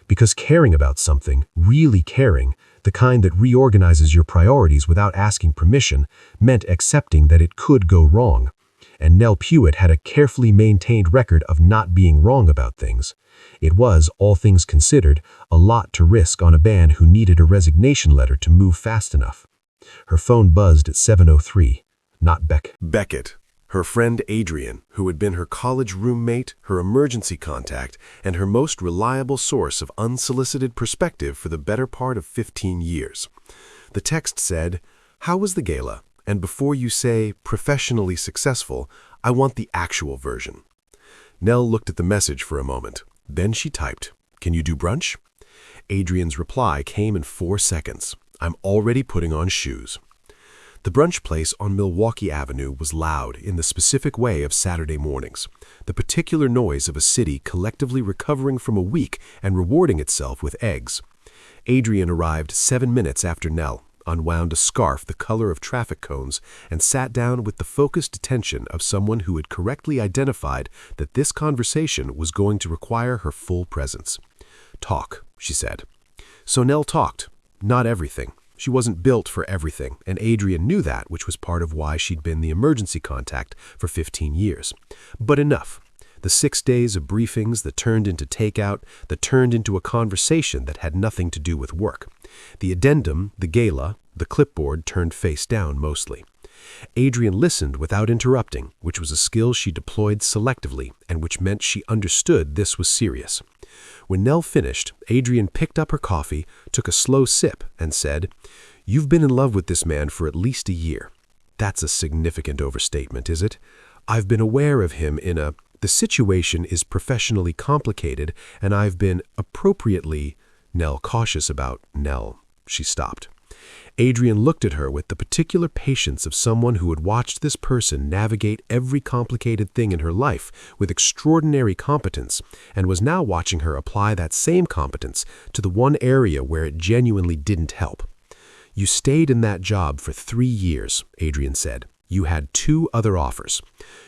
Because caring about something, really caring, the kind that reorganizes your priorities without asking permission, meant accepting that it could go wrong. And Nell Puit had a carefully maintained record of not being wrong about things. It was, all things considered, a lot to risk on a man who needed a resignation letter to move fast enough. Her phone buzzed at 7:03. Not Beckett, her friend Adrian, who had been her college roommate, her emergency contact, and her most reliable source of unsolicited perspective for the better part of 15 years. The text said, "How was the gala? And before you say professionally successful, I want the actual version." Nell looked at the message for a moment. Then she typed, "Can you do brunch?" Adrian's reply came in 4 seconds. "I'm already putting on shoes." The brunch place on Milwaukee Avenue was loud in the specific way of Saturday mornings, the particular noise of a city collectively recovering from a week and rewarding itself with eggs. Adrian arrived 7 minutes after Nell, unwound a scarf the color of traffic cones, and sat down with the focused attention of someone who had correctly identified that this conversation was going to require her full presence. "Talk," she said. So Nell talked. Not everything. She wasn't built for everything, and Adrian knew that, which was part of why she'd been the emergency contact for 15 years. But enough. The 6 days of briefings that turned into takeout, that turned into a conversation that had nothing to do with work. The addendum, the gala, the clipboard turned face down mostly. Adrian listened without interrupting, which was a skill she deployed selectively and which meant she understood this was serious. When Nell finished, Adrian picked up her coffee, took a slow sip, and said, "You've been in love with this man for at least a year. That's a significant overstatement, is it? I've been aware of him the situation is professionally complicated, and I've been appropriately—" Nell cautious about Nell. She stopped. Adrian looked at her with the particular patience of someone who had watched this person navigate every complicated thing in her life with extraordinary competence and was now watching her apply that same competence to the one area where it genuinely didn't help. "You stayed in that job for 3 years," Adrian said. "You had 2 other offers.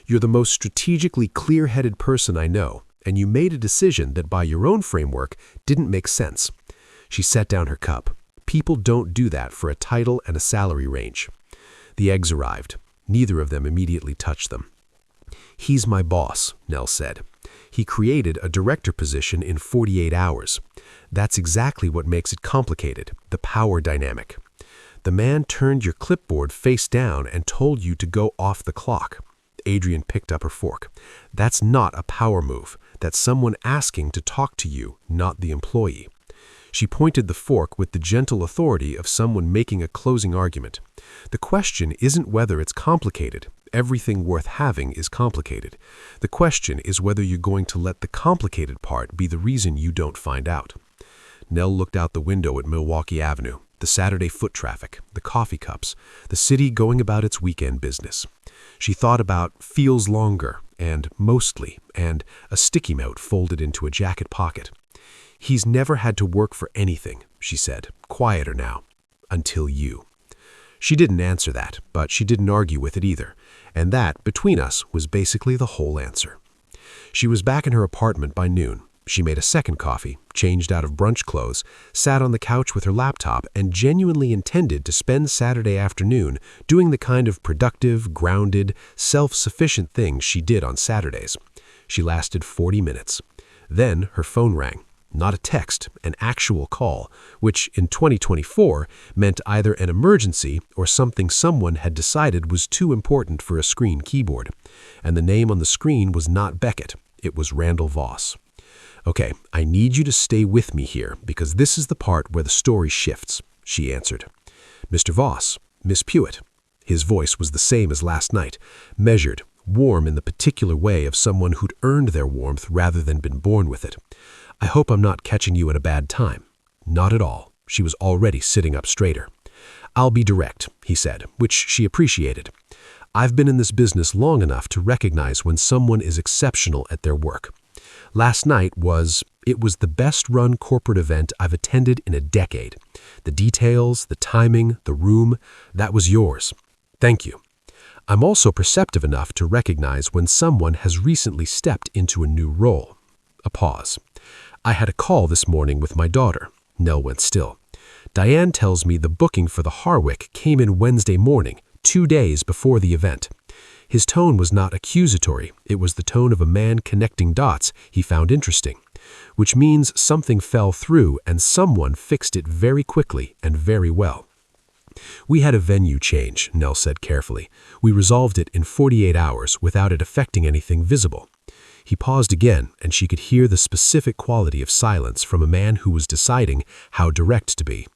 You're the most strategically clear-headed person I know, and you made a decision that by your own framework didn't make sense." She set down her cup. People don't do that for a title and a salary range. The eggs arrived. Neither of them immediately touched them. "He's my boss," Nell said. "He created a director position in 48 hours. That's exactly what makes it complicated, the power dynamic. The man turned your clipboard face down and told you to go off the clock." Adrian picked up her fork. "That's not a power move. That's someone asking to talk to you, not the employee." She pointed the fork with the gentle authority of someone making a closing argument. "The question isn't whether it's complicated. Everything worth having is complicated. The question is whether you're going to let the complicated part be the reason you don't find out." Nell looked out the window at Milwaukee Avenue, the Saturday foot traffic, the coffee cups, the city going about its weekend business. She thought about "feels longer" and "mostly" and a sticky note folded into a jacket pocket. "He's never had to work for anything," she said, quieter now, "until you." She didn't answer that, but she didn't argue with it either, and that, between us, was basically the whole answer. She was back in her apartment by noon. She made a second coffee, changed out of brunch clothes, sat on the couch with her laptop, and genuinely intended to spend Saturday afternoon doing the kind of productive, grounded, self-sufficient things she did on Saturdays. She lasted 40 minutes. Then her phone rang. Not a text, an actual call, which in 2024 meant either an emergency or something someone had decided was too important for a screen keyboard. And the name on the screen was not Beckett, it was Randall Voss. "Okay, I need you to stay with me here because this is the part where the story shifts," she answered. "Mr. Voss, Miss Puit." His voice was the same as last night, measured, warm in the particular way of someone who'd earned their warmth rather than been born with it. "I hope I'm not catching you at a bad time." Not at all. She was already sitting up straighter. "I'll be direct," he said, which she appreciated. "I've been in this business long enough to recognize when someone is exceptional at their work. Last night was the best-run corporate event I've attended in a decade. The details, the timing, the room, that was yours. Thank you. I'm also perceptive enough to recognize when someone has recently stepped into a new role." A pause. "I had a call this morning with my daughter." Nell went still. "Diane tells me the booking for the Harwick came in Wednesday morning, 2 days before the event." His tone was not accusatory. It was the tone of a man connecting dots he found interesting, which means something fell through and someone fixed it very quickly and very well. "We had a venue change," Nell said carefully. "We resolved it in 48 hours without it affecting anything visible." He paused again, and she could hear the specific quality of silence from a man who was deciding how direct to be.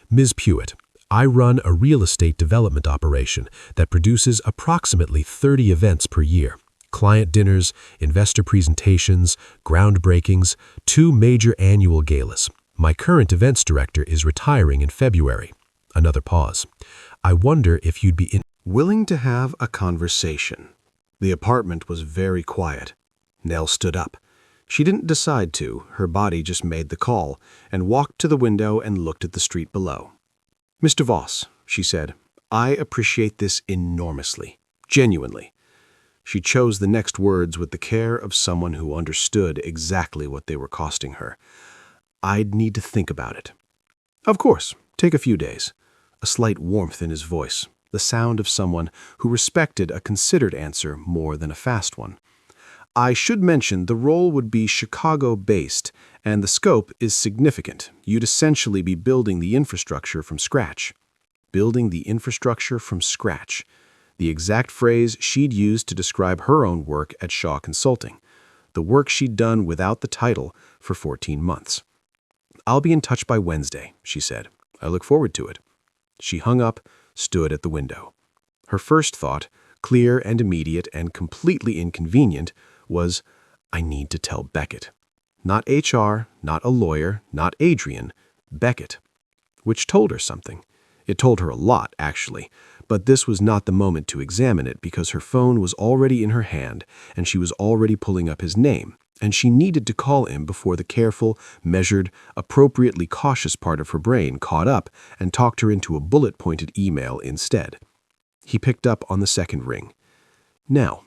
"Ms. Puit, I run a real estate development operation that produces approximately 30 events per year. Client dinners, investor presentations, groundbreakings, 2 major annual galas. My current events director is retiring in February." Another pause. I wonder if you'd be willing to have a conversation. The apartment was very quiet. Nell stood up. She didn't decide to, her body just made the call, and walked to the window and looked at the street below. "Mr. Voss," she said, "I appreciate this enormously. Genuinely." She chose the next words with the care of someone who understood exactly what they were costing her. "I'd need to think about it." "Of course, take a few days." A slight warmth in his voice, the sound of someone who respected a considered answer more than a fast one. "I should mention the role would be Chicago-based, and the scope is significant. You'd essentially be building the infrastructure from scratch." Building the infrastructure from scratch. The exact phrase she'd used to describe her own work at Shaw Consulting. The work she'd done without the title for 14 months. "I'll be in touch by Wednesday," she said. "I look forward to it." She hung up, stood at the window. Her first thought, clear and immediate and completely inconvenient, was, "I need to tell Beckett." Not HR, not a lawyer, not Adrian, Beckett. Which told her something. It told her a lot, actually, but this was not the moment to examine it because her phone was already in her hand and she was already pulling up his name, and she needed to call him before the careful, measured, appropriately cautious part of her brain caught up and talked her into a bullet-pointed email instead. He picked up on the second ring. "Now,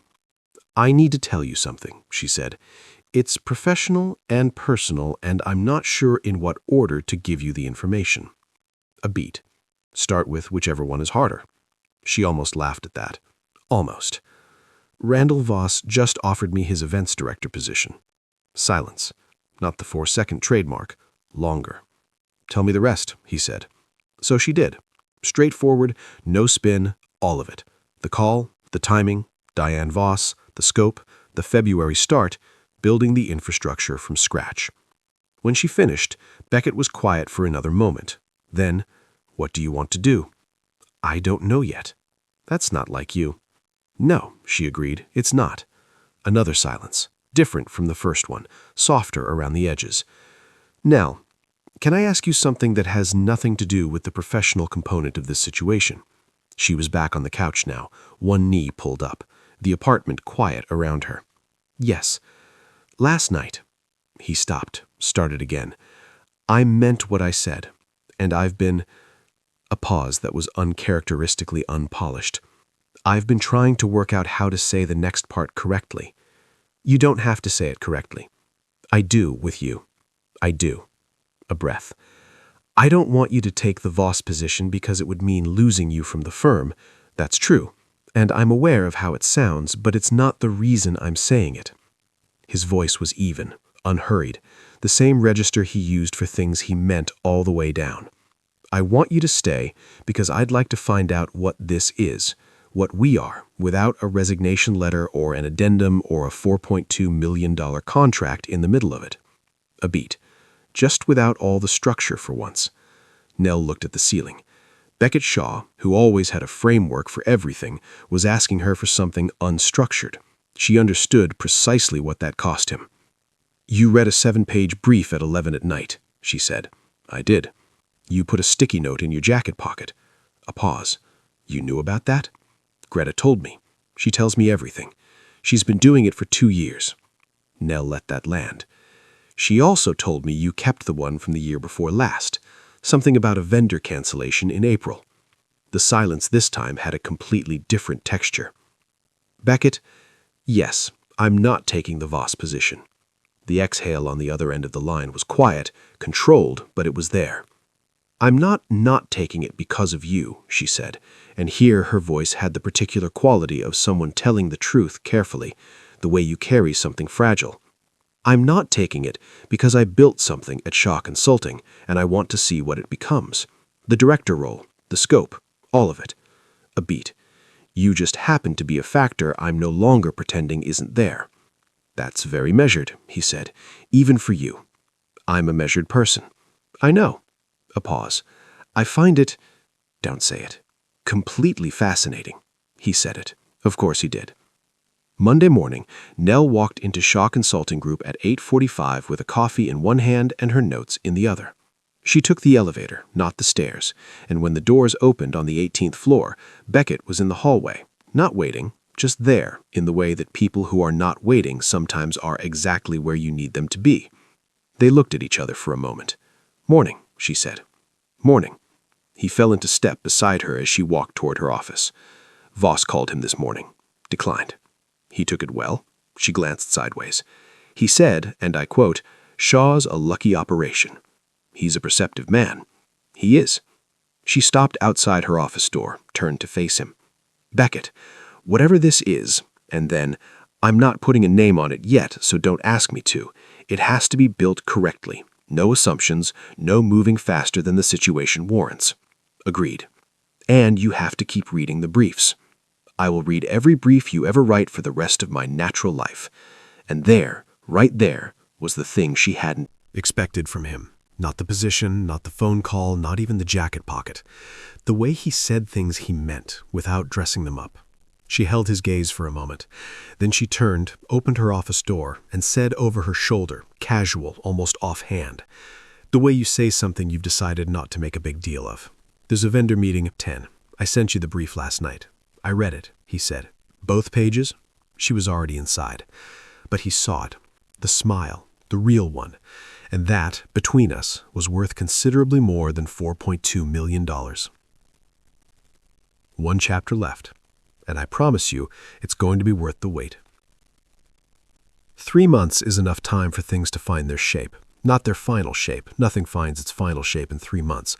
I need to tell you something," she said. "It's professional and personal, and I'm not sure in what order to give you the information." A beat. Start with whichever one is harder. She almost laughed at that. Almost. "Randall Voss just offered me his events director position." Silence. Not the 4-second trademark. Longer. "Tell me the rest," he said. So she did. Straightforward, no spin, all of it. The call, the timing, Diane Voss, the scope, the February start, building the infrastructure from scratch. When she finished, Beckett was quiet for another moment. Then, "What do you want to do?" "I don't know yet." "That's not like you." "No," she agreed, "it's not." Another silence, different from the first one, softer around the edges. "Nell, can I ask you something that has nothing to do with the professional component of this situation?" She was back on the couch now, one knee pulled up, the apartment quiet around her. "Yes. Last night." He stopped, started again. "I meant what I said, and I've been—" A pause that was uncharacteristically unpolished. "I've been trying to work out how to say the next part correctly." "You don't have to say it correctly." "I do with you. I do." A breath. "I don't want you to take the Voss position because it would mean losing you from the firm. That's true, and I'm aware of how it sounds, but it's not the reason I'm saying it." His voice was even, unhurried, the same register he used for things he meant all the way down. "I want you to stay because I'd like to find out what this is, what we are, without a resignation letter or an addendum or a $4.2 million contract in the middle of it." A beat. Just without all the structure for once. Nell looked at the ceiling. Beckett Shaw, who always had a framework for everything, was asking her for something unstructured. She understood precisely what that cost him. "You read a 7-page brief at 11 at night," she said. "I did." "You put a sticky note in your jacket pocket." A pause. "You knew about that?" "Greta told me. She tells me everything. She's been doing it for 2 years." Nell let that land. "She also told me you kept the one from the year before last, something about a vendor cancellation in April." The silence this time had a completely different texture. "Beckett, yes, I'm not taking the Voss position." The exhale on the other end of the line was quiet, controlled, but it was there. "I'm not taking it because of you," she said, and here her voice had the particular quality of someone telling the truth carefully, the way you carry something fragile. "I'm not taking it because I built something at Shaw Consulting, and I want to see what it becomes. The director role, the scope, all of it." A beat. "You just happen to be a factor I'm no longer pretending isn't there." "That's very measured," he said, "even for you." "I'm a measured person." "I know." A pause. "I find it—" "Don't say it." "Completely fascinating." He said it. Of course he did. Monday morning, Nell walked into Shaw Consulting Group at 8:45 with a coffee in one hand and her notes in the other. She took the elevator, not the stairs, and when the doors opened on the 18th floor, Beckett was in the hallway, not waiting, just there, in the way that people who are not waiting sometimes are exactly where you need them to be. They looked at each other for a moment. "Morning," she said. "Morning." He fell into step beside her as she walked toward her office. Voss called him this morning. Declined. He took it well. She glanced sideways. He said, and I quote, "Shaw's a lucky operation. He's a perceptive man." He is. She stopped outside her office door, turned to face him. "Beckett, whatever this is," and then, "I'm not putting a name on it yet, so don't ask me to. It has to be built correctly. No assumptions, no moving faster than the situation warrants." Agreed. "And you have to keep reading the briefs. I will read every brief you ever write for the rest of my natural life." And there, right there, was the thing she hadn't expected from him. Not the position, not the phone call, not even the jacket pocket. The way he said things he meant, without dressing them up. She held his gaze for a moment. Then she turned, opened her office door, and said over her shoulder, casual, almost offhand, "The way you say something you've decided not to make a big deal of. There's a vendor meeting at 10. I sent you the brief last night." "I read it," he said. "Both pages?" She was already inside. But he saw it. The smile, the real one. And that, between us, was worth considerably more than $4.2 million. One chapter left, and I promise you it's going to be worth the wait. 3 months is enough time for things to find their shape. Not their final shape. Nothing finds its final shape in 3 months.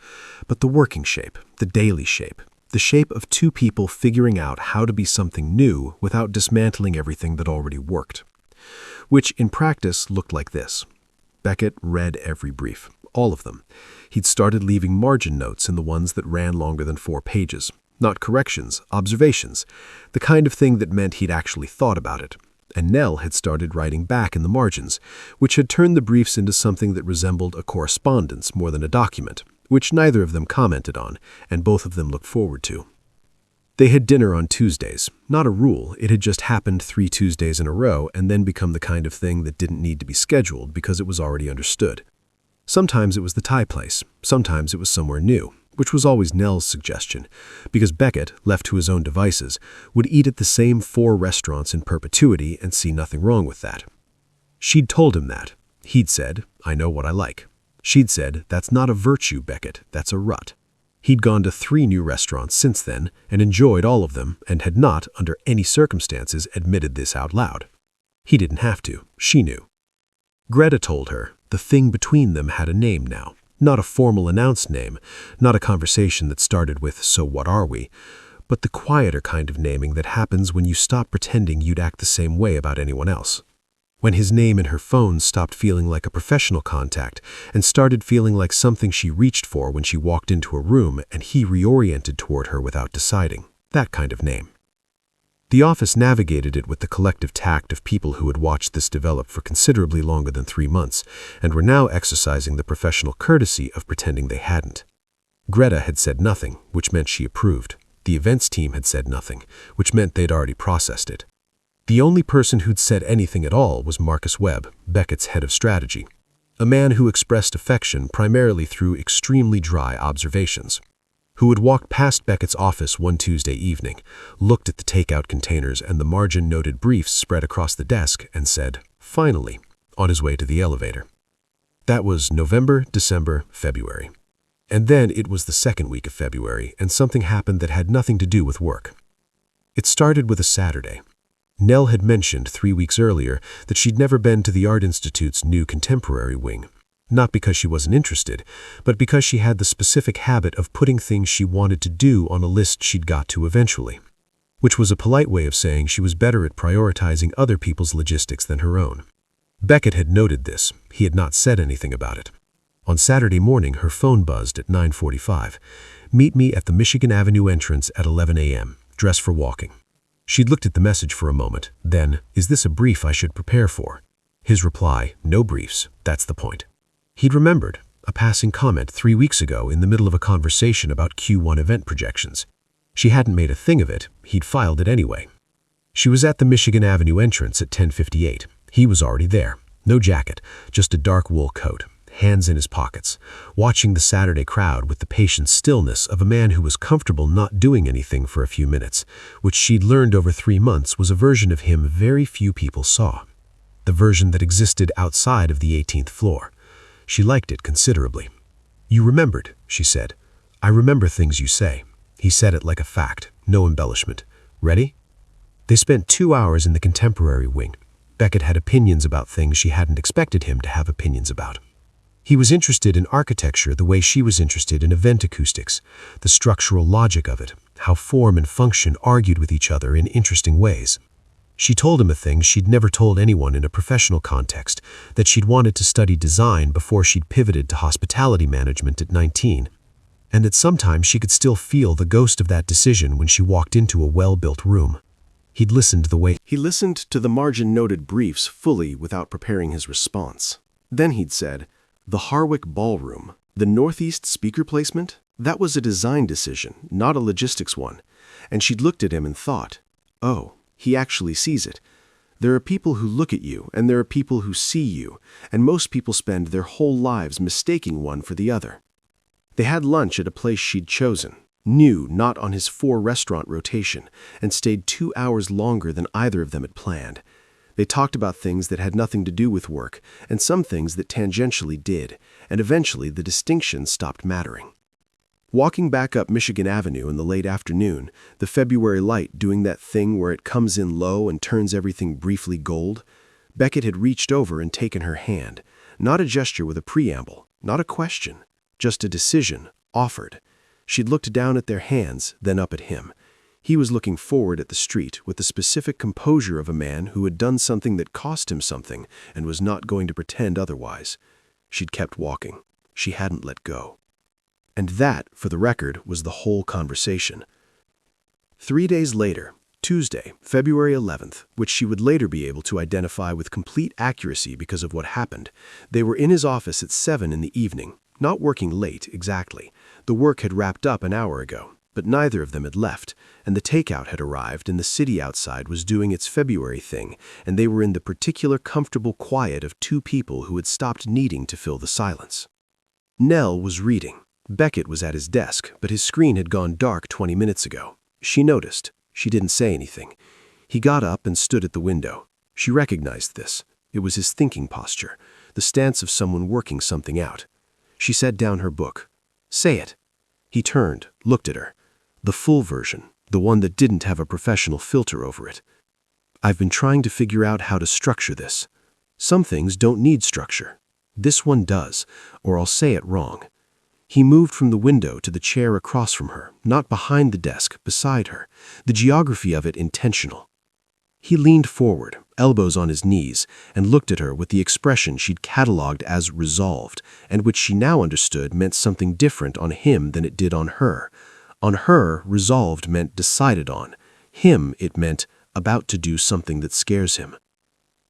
But the working shape, the daily shape, the shape of two people figuring out how to be something new without dismantling everything that already worked. Which, in practice, looked like this. Beckett read every brief, all of them. He'd started leaving margin notes in the ones that ran longer than 4 pages. Not corrections, observations, the kind of thing that meant he'd actually thought about it. And Nell had started writing back in the margins, which had turned the briefs into something that resembled a correspondence more than a document, which neither of them commented on, and both of them looked forward to. They had dinner on Tuesdays. Not a rule, it had just happened 3 Tuesdays in a row and then become the kind of thing that didn't need to be scheduled because it was already understood. Sometimes it was the Thai place, sometimes it was somewhere new, which was always Nell's suggestion, because Beckett, left to his own devices, would eat at the same 4 restaurants in perpetuity and see nothing wrong with that. She'd told him that. He'd said, "I know what I like." She'd said, "That's not a virtue, Beckett, that's a rut." He'd gone to 3 new restaurants since then and enjoyed all of them and had not, under any circumstances, admitted this out loud. He didn't have to. She knew. Greta told her the thing between them had a name now. Not a formal announced name, not a conversation that started with, "So what are we?" but the quieter kind of naming that happens when you stop pretending you'd act the same way about anyone else. When his name in her phone stopped feeling like a professional contact and started feeling like something she reached for when she walked into a room and he reoriented toward her without deciding. That kind of name. The office navigated it with the collective tact of people who had watched this develop for considerably longer than 3 months and were now exercising the professional courtesy of pretending they hadn't. Greta had said nothing, which meant she approved. The events team had said nothing, which meant they'd already processed it. The only person who'd said anything at all was Marcus Webb, Beckett's head of strategy, a man who expressed affection primarily through extremely dry observations, who had walked past Beckett's office one Tuesday evening, looked at the takeout containers and the margin-noted briefs spread across the desk and said, "Finally," on his way to the elevator. That was November, December, February. And then it was the second week of February, and something happened that had nothing to do with work. It started with a Saturday. Nell had mentioned 3 weeks earlier that she'd never been to the Art Institute's new contemporary wing, not because she wasn't interested, but because she had the specific habit of putting things she wanted to do on a list she'd got to eventually, which was a polite way of saying she was better at prioritizing other people's logistics than her own. Beckett had noted this. He had not said anything about it. On Saturday morning, her phone buzzed at 9:45. "Meet me at the Michigan Avenue entrance at 11 a.m. Dress for walking." She'd looked at the message for a moment. Then, "Is this a brief I should prepare for?" His reply, "No briefs. That's the point." He'd remembered a passing comment 3 weeks ago in the middle of a conversation about Q1 event projections. She hadn't made a thing of it. He'd filed it anyway. She was at the Michigan Avenue entrance at 10:58. He was already there. No jacket, just a dark wool coat. hands in his pockets, watching the Saturday crowd with the patient stillness of a man who was comfortable not doing anything for a few minutes, which she'd learned over 3 months was a version of him very few people saw. The version that existed outside of the 18th floor. She liked it considerably. "You remembered," she said. "I remember things you say." He said it like a fact, no embellishment. "Ready?" They spent 2 hours in the contemporary wing. Beckett had opinions about things she hadn't expected him to have opinions about. He was interested in architecture the way she was interested in event acoustics, the structural logic of it, how form and function argued with each other in interesting ways. She told him a thing she'd never told anyone in a professional context, that she'd wanted to study design before she'd pivoted to hospitality management at 19, and that sometimes she could still feel the ghost of that decision when she walked into a well-built room. He'd listened He listened to the margin-noted briefs fully without preparing his response. Then he'd said, "The Harwick Ballroom, the Northeast speaker placement, that was a design decision, not a logistics one." And she'd looked at him and thought, "Oh, he actually sees it. There are people who look at you, and there are people who see you, and most people spend their whole lives mistaking one for the other." They had lunch at a place she'd chosen, knew not on his 4-restaurant rotation, and stayed 2 hours longer than either of them had planned. They talked about things that had nothing to do with work, and some things that tangentially did, and eventually the distinctions stopped mattering. Walking back up Michigan Avenue in the late afternoon, the February light doing that thing where it comes in low and turns everything briefly gold, Beckett had reached over and taken her hand, not a gesture with a preamble, not a question, just a decision, offered. She'd looked down at their hands, then up at him. He was looking forward at the street with the specific composure of a man who had done something that cost him something and was not going to pretend otherwise. She'd kept walking. She hadn't let go. And that, for the record, was the whole conversation. 3 days later, Tuesday, February 11th, which she would later be able to identify with complete accuracy because of what happened, they were in his office at 7 in the evening, not working late, exactly. The work had wrapped up an hour ago, but neither of them had left, and the takeout had arrived and the city outside was doing its February thing, and they were in the particular comfortable quiet of 2 people who had stopped needing to fill the silence. Nell was reading. Beckett was at his desk, but his screen had gone dark 20 minutes ago. She noticed. She didn't say anything. He got up and stood at the window. She recognized this. It was his thinking posture, the stance of someone working something out. She set down her book. "Say it." He turned, looked at her. The full version, the one that didn't have a professional filter over it. "I've been trying to figure out how to structure this. Some things don't need structure. This one does, or I'll say it wrong." He moved from the window to the chair across from her, not behind the desk, beside her, the geography of it intentional. He leaned forward, elbows on his knees, and looked at her with the expression she'd catalogued as resolved, and which she now understood meant something different on him than it did on her. On her, resolved meant decided on. Him, it meant about to do something that scares him.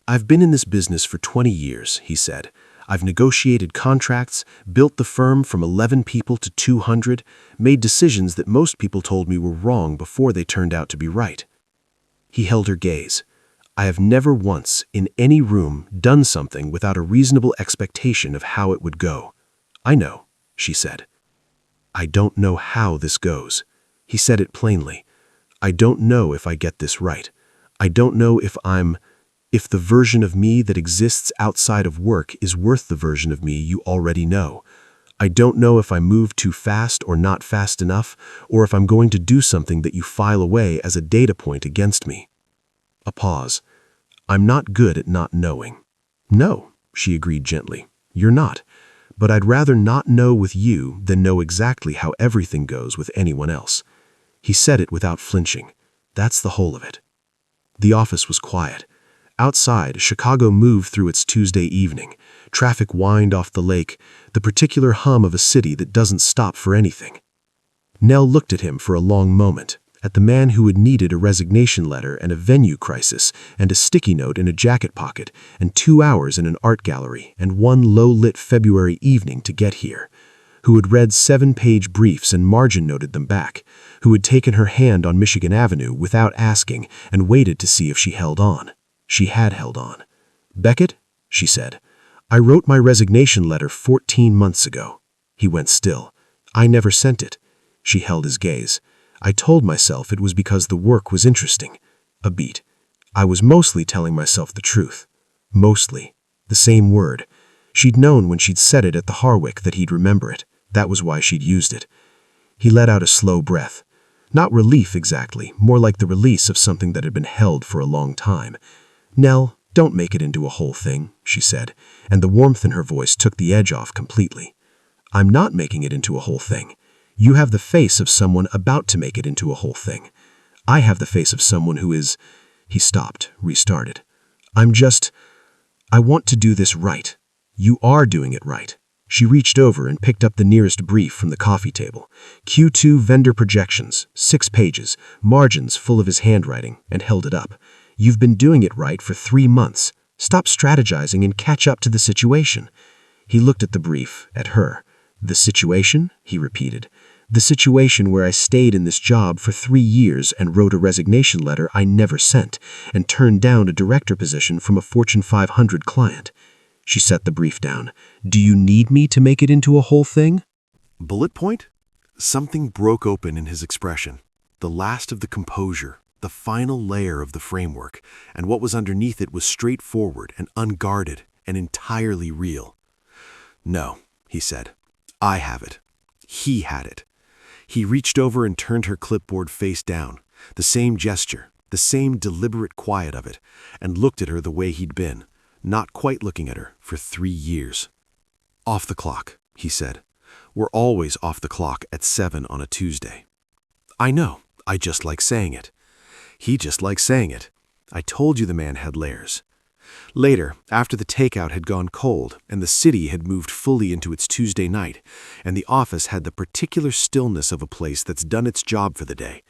"I've been in this business for 20 years, he said. "I've negotiated contracts, built the firm from 11 people to 200, made decisions that most people told me were wrong before they turned out to be right." He held her gaze. "I have never once, in any room, done something without a reasonable expectation of how it would go." "I know," she said. "I don't know how this goes." He said it plainly. "I don't know if I get this right. I don't know if the version of me that exists outside of work is worth the version of me you already know. I don't know if I move too fast or not fast enough, or if I'm going to do something that you file away as a data point against me." A pause. "I'm not good at not knowing." "No," she agreed gently. "You're not. But I'd rather not know with you than know exactly how everything goes with anyone else." He said it without flinching. That's the whole of it. The office was quiet. Outside, Chicago moved through its Tuesday evening. Traffic whined off the lake, the particular hum of a city that doesn't stop for anything. Nell looked at him for a long moment, at the man who had needed a resignation letter and a venue crisis and a sticky note in a jacket pocket and 2 hours in an art gallery and one low-lit February evening to get here, who had read 7-page briefs and margin-noted them back, who had taken her hand on Michigan Avenue without asking and waited to see if she held on. She had held on. "Beckett," she said, I wrote my resignation letter 14 months ago. He went still. I never sent it. She held his gaze. I told myself it was because the work was interesting. A beat. I was mostly telling myself the truth. Mostly. The same word. She'd known when she'd said it at the Harwick that he'd remember it. That was why she'd used it. He let out a slow breath. Not relief exactly, more like the release of something that had been held for a long time. Nell, don't make it into a whole thing, she said, and the warmth in her voice took the edge off completely. I'm not making it into a whole thing. You have the face of someone about to make it into a whole thing. I have the face of someone who is... He stopped, restarted. I want to do this right. You are doing it right. She reached over and picked up the nearest brief from the coffee table. Q2 vendor projections, 6 pages, margins full of his handwriting, and held it up. You've been doing it right for 3 months. Stop strategizing and catch up to the situation. He looked at the brief, at her. The situation? He repeated. The situation where I stayed in this job for 3 years and wrote a resignation letter I never sent, and turned down a director position from a Fortune 500 client. She set the brief down. Do you need me to make it into a whole thing? Bullet point? Something broke open in his expression. The last of the composure, the final layer of the framework, and what was underneath it was straightforward and unguarded and entirely real. No, he said. I have it. He had it. He reached over and turned her clipboard face down, the same gesture, the same deliberate quiet of it, and looked at her the way he'd been, not quite looking at her for 3 years. Off the clock, he said. We're always off the clock at 7 on a Tuesday. I know, I just like saying it. He just liked saying it. I told you the man had layers. Later, after the takeout had gone cold and the city had moved fully into its Tuesday night, and the office had the particular stillness of a place that's done its job for the day,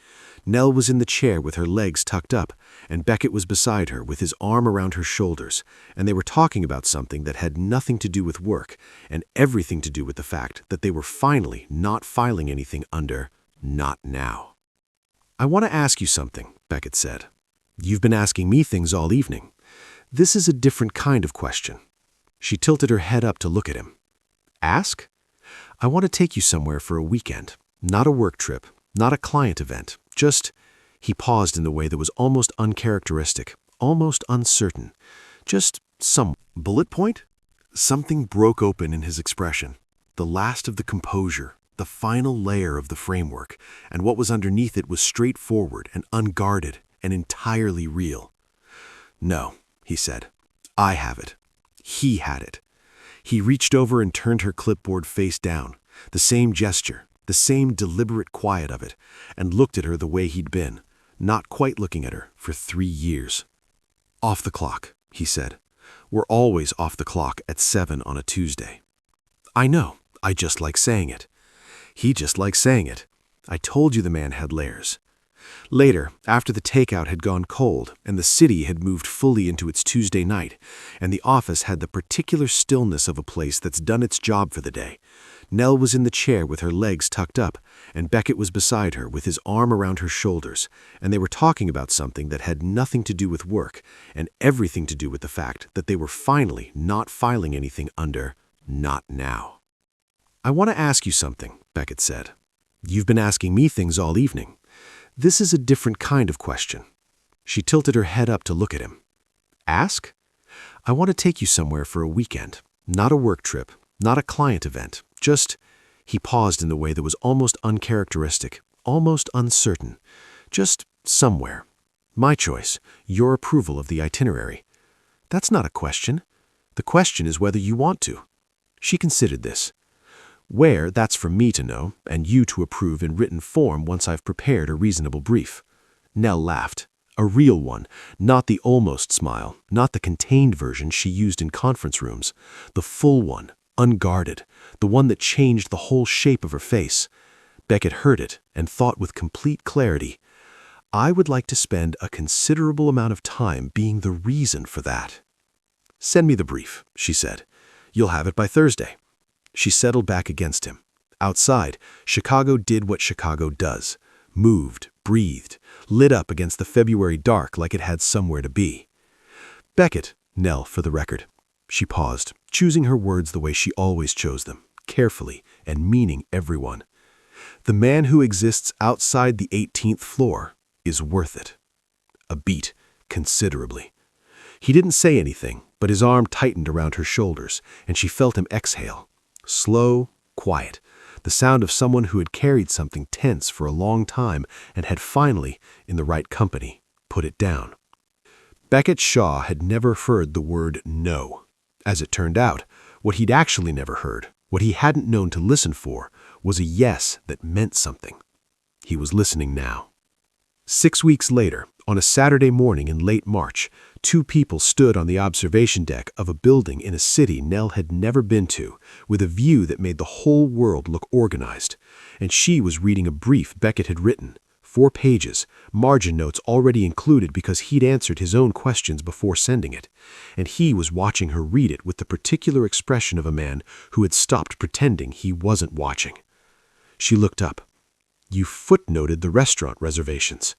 Nell was in the chair with her legs tucked up, and Beckett was beside her with his arm around her shoulders, and they were talking about something that had nothing to do with work and everything to do with the fact that they were finally not filing anything under "not now." I want to ask you something, Beckett said. You've been asking me things all evening. This is a different kind of question. She tilted her head up to look at him. Ask? I want to take you somewhere for a weekend. Not a work trip, not a client event, just... He paused in the way that was almost uncharacteristic, almost uncertain. Just some... Bullet point? Something broke open in his expression. The last of the composure, the final layer of the framework, and what was underneath it was straightforward and unguarded and entirely real. No, he said. I have it. He had it. He reached over and turned her clipboard face down, the same gesture, the same deliberate quiet of it, and looked at her the way he'd been, not quite looking at her for 3 years. Off the clock, he said. We're always off the clock at 7 on a Tuesday. I know, I just like saying it. He just liked saying it. I told you the man had layers. Later, after the takeout had gone cold and the city had moved fully into its Tuesday night, and the office had the particular stillness of a place that's done its job for the day, Nell was in the chair with her legs tucked up, and Beckett was beside her with his arm around her shoulders, and they were talking about something that had nothing to do with work and everything to do with the fact that they were finally not filing anything under "not now." I want to ask you something, Beckett said. You've been asking me things all evening. This is a different kind of question. She tilted her head up to look at him. Ask? I want to take you somewhere for a weekend. Not a work trip, not a client event, just... He paused in the way that was almost uncharacteristic, almost uncertain. Just somewhere. My choice, your approval of the itinerary. That's not a question. The question is whether you want to. She considered this. Where, that's for me to know, and you to approve in written form once I've prepared a reasonable brief. Nell laughed. A real one, not the almost smile, not the contained version she used in conference rooms. The full one, unguarded, the one that changed the whole shape of her face. Beckett heard it and thought with complete clarity. I would like to spend a considerable amount of time being the reason for that. Send me the brief, she said. You'll have it by Thursday. She settled back against him. Outside, Chicago did what Chicago does. Moved, breathed, lit up against the February dark like it had somewhere to be. Beckett, Nell, for the record. She paused, choosing her words the way she always chose them, carefully and meaning everyone. The man who exists outside the 18th floor is worth it. A beat, considerably. He didn't say anything, but his arm tightened around her shoulders, and she felt him exhale. Slow, quiet, the sound of someone who had carried something tense for a long time and had finally, in the right company, put it down. Beckett Shaw had never heard the word no. As it turned out, what he'd actually never heard, what he hadn't known to listen for, was a yes that meant something. He was listening now. 6 weeks later, on a Saturday morning in late March, 2 people stood on the observation deck of a building in a city Nell had never been to, with a view that made the whole world look organized. And she was reading a brief Beckett had written, 4 pages, margin notes already included because he'd answered his own questions before sending it. And he was watching her read it with the particular expression of a man who had stopped pretending he wasn't watching. She looked up. "You footnoted the restaurant reservations.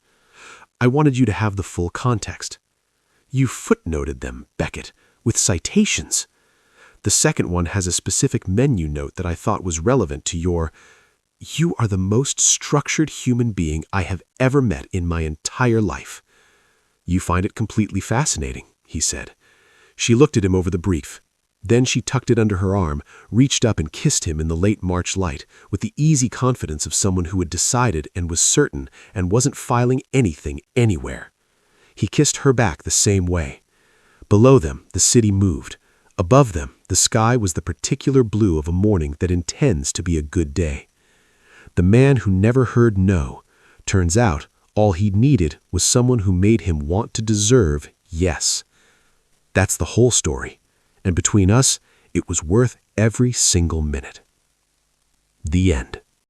I wanted you to have the full context." "You footnoted them, Beckett, with citations." "The second one has a specific menu note that I thought was relevant to your—" "You are the most structured human being I have ever met in my entire life." "You find it completely fascinating," he said. She looked at him over the brief. Then she tucked it under her arm, reached up and kissed him in the late March light, with the easy confidence of someone who had decided and was certain and wasn't filing anything anywhere. He kissed her back the same way. Below them, the city moved. Above them, the sky was the particular blue of a morning that intends to be a good day. The man who never heard no, turns out all he needed was someone who made him want to deserve yes. That's the whole story. And between us, it was worth every single minute. The end.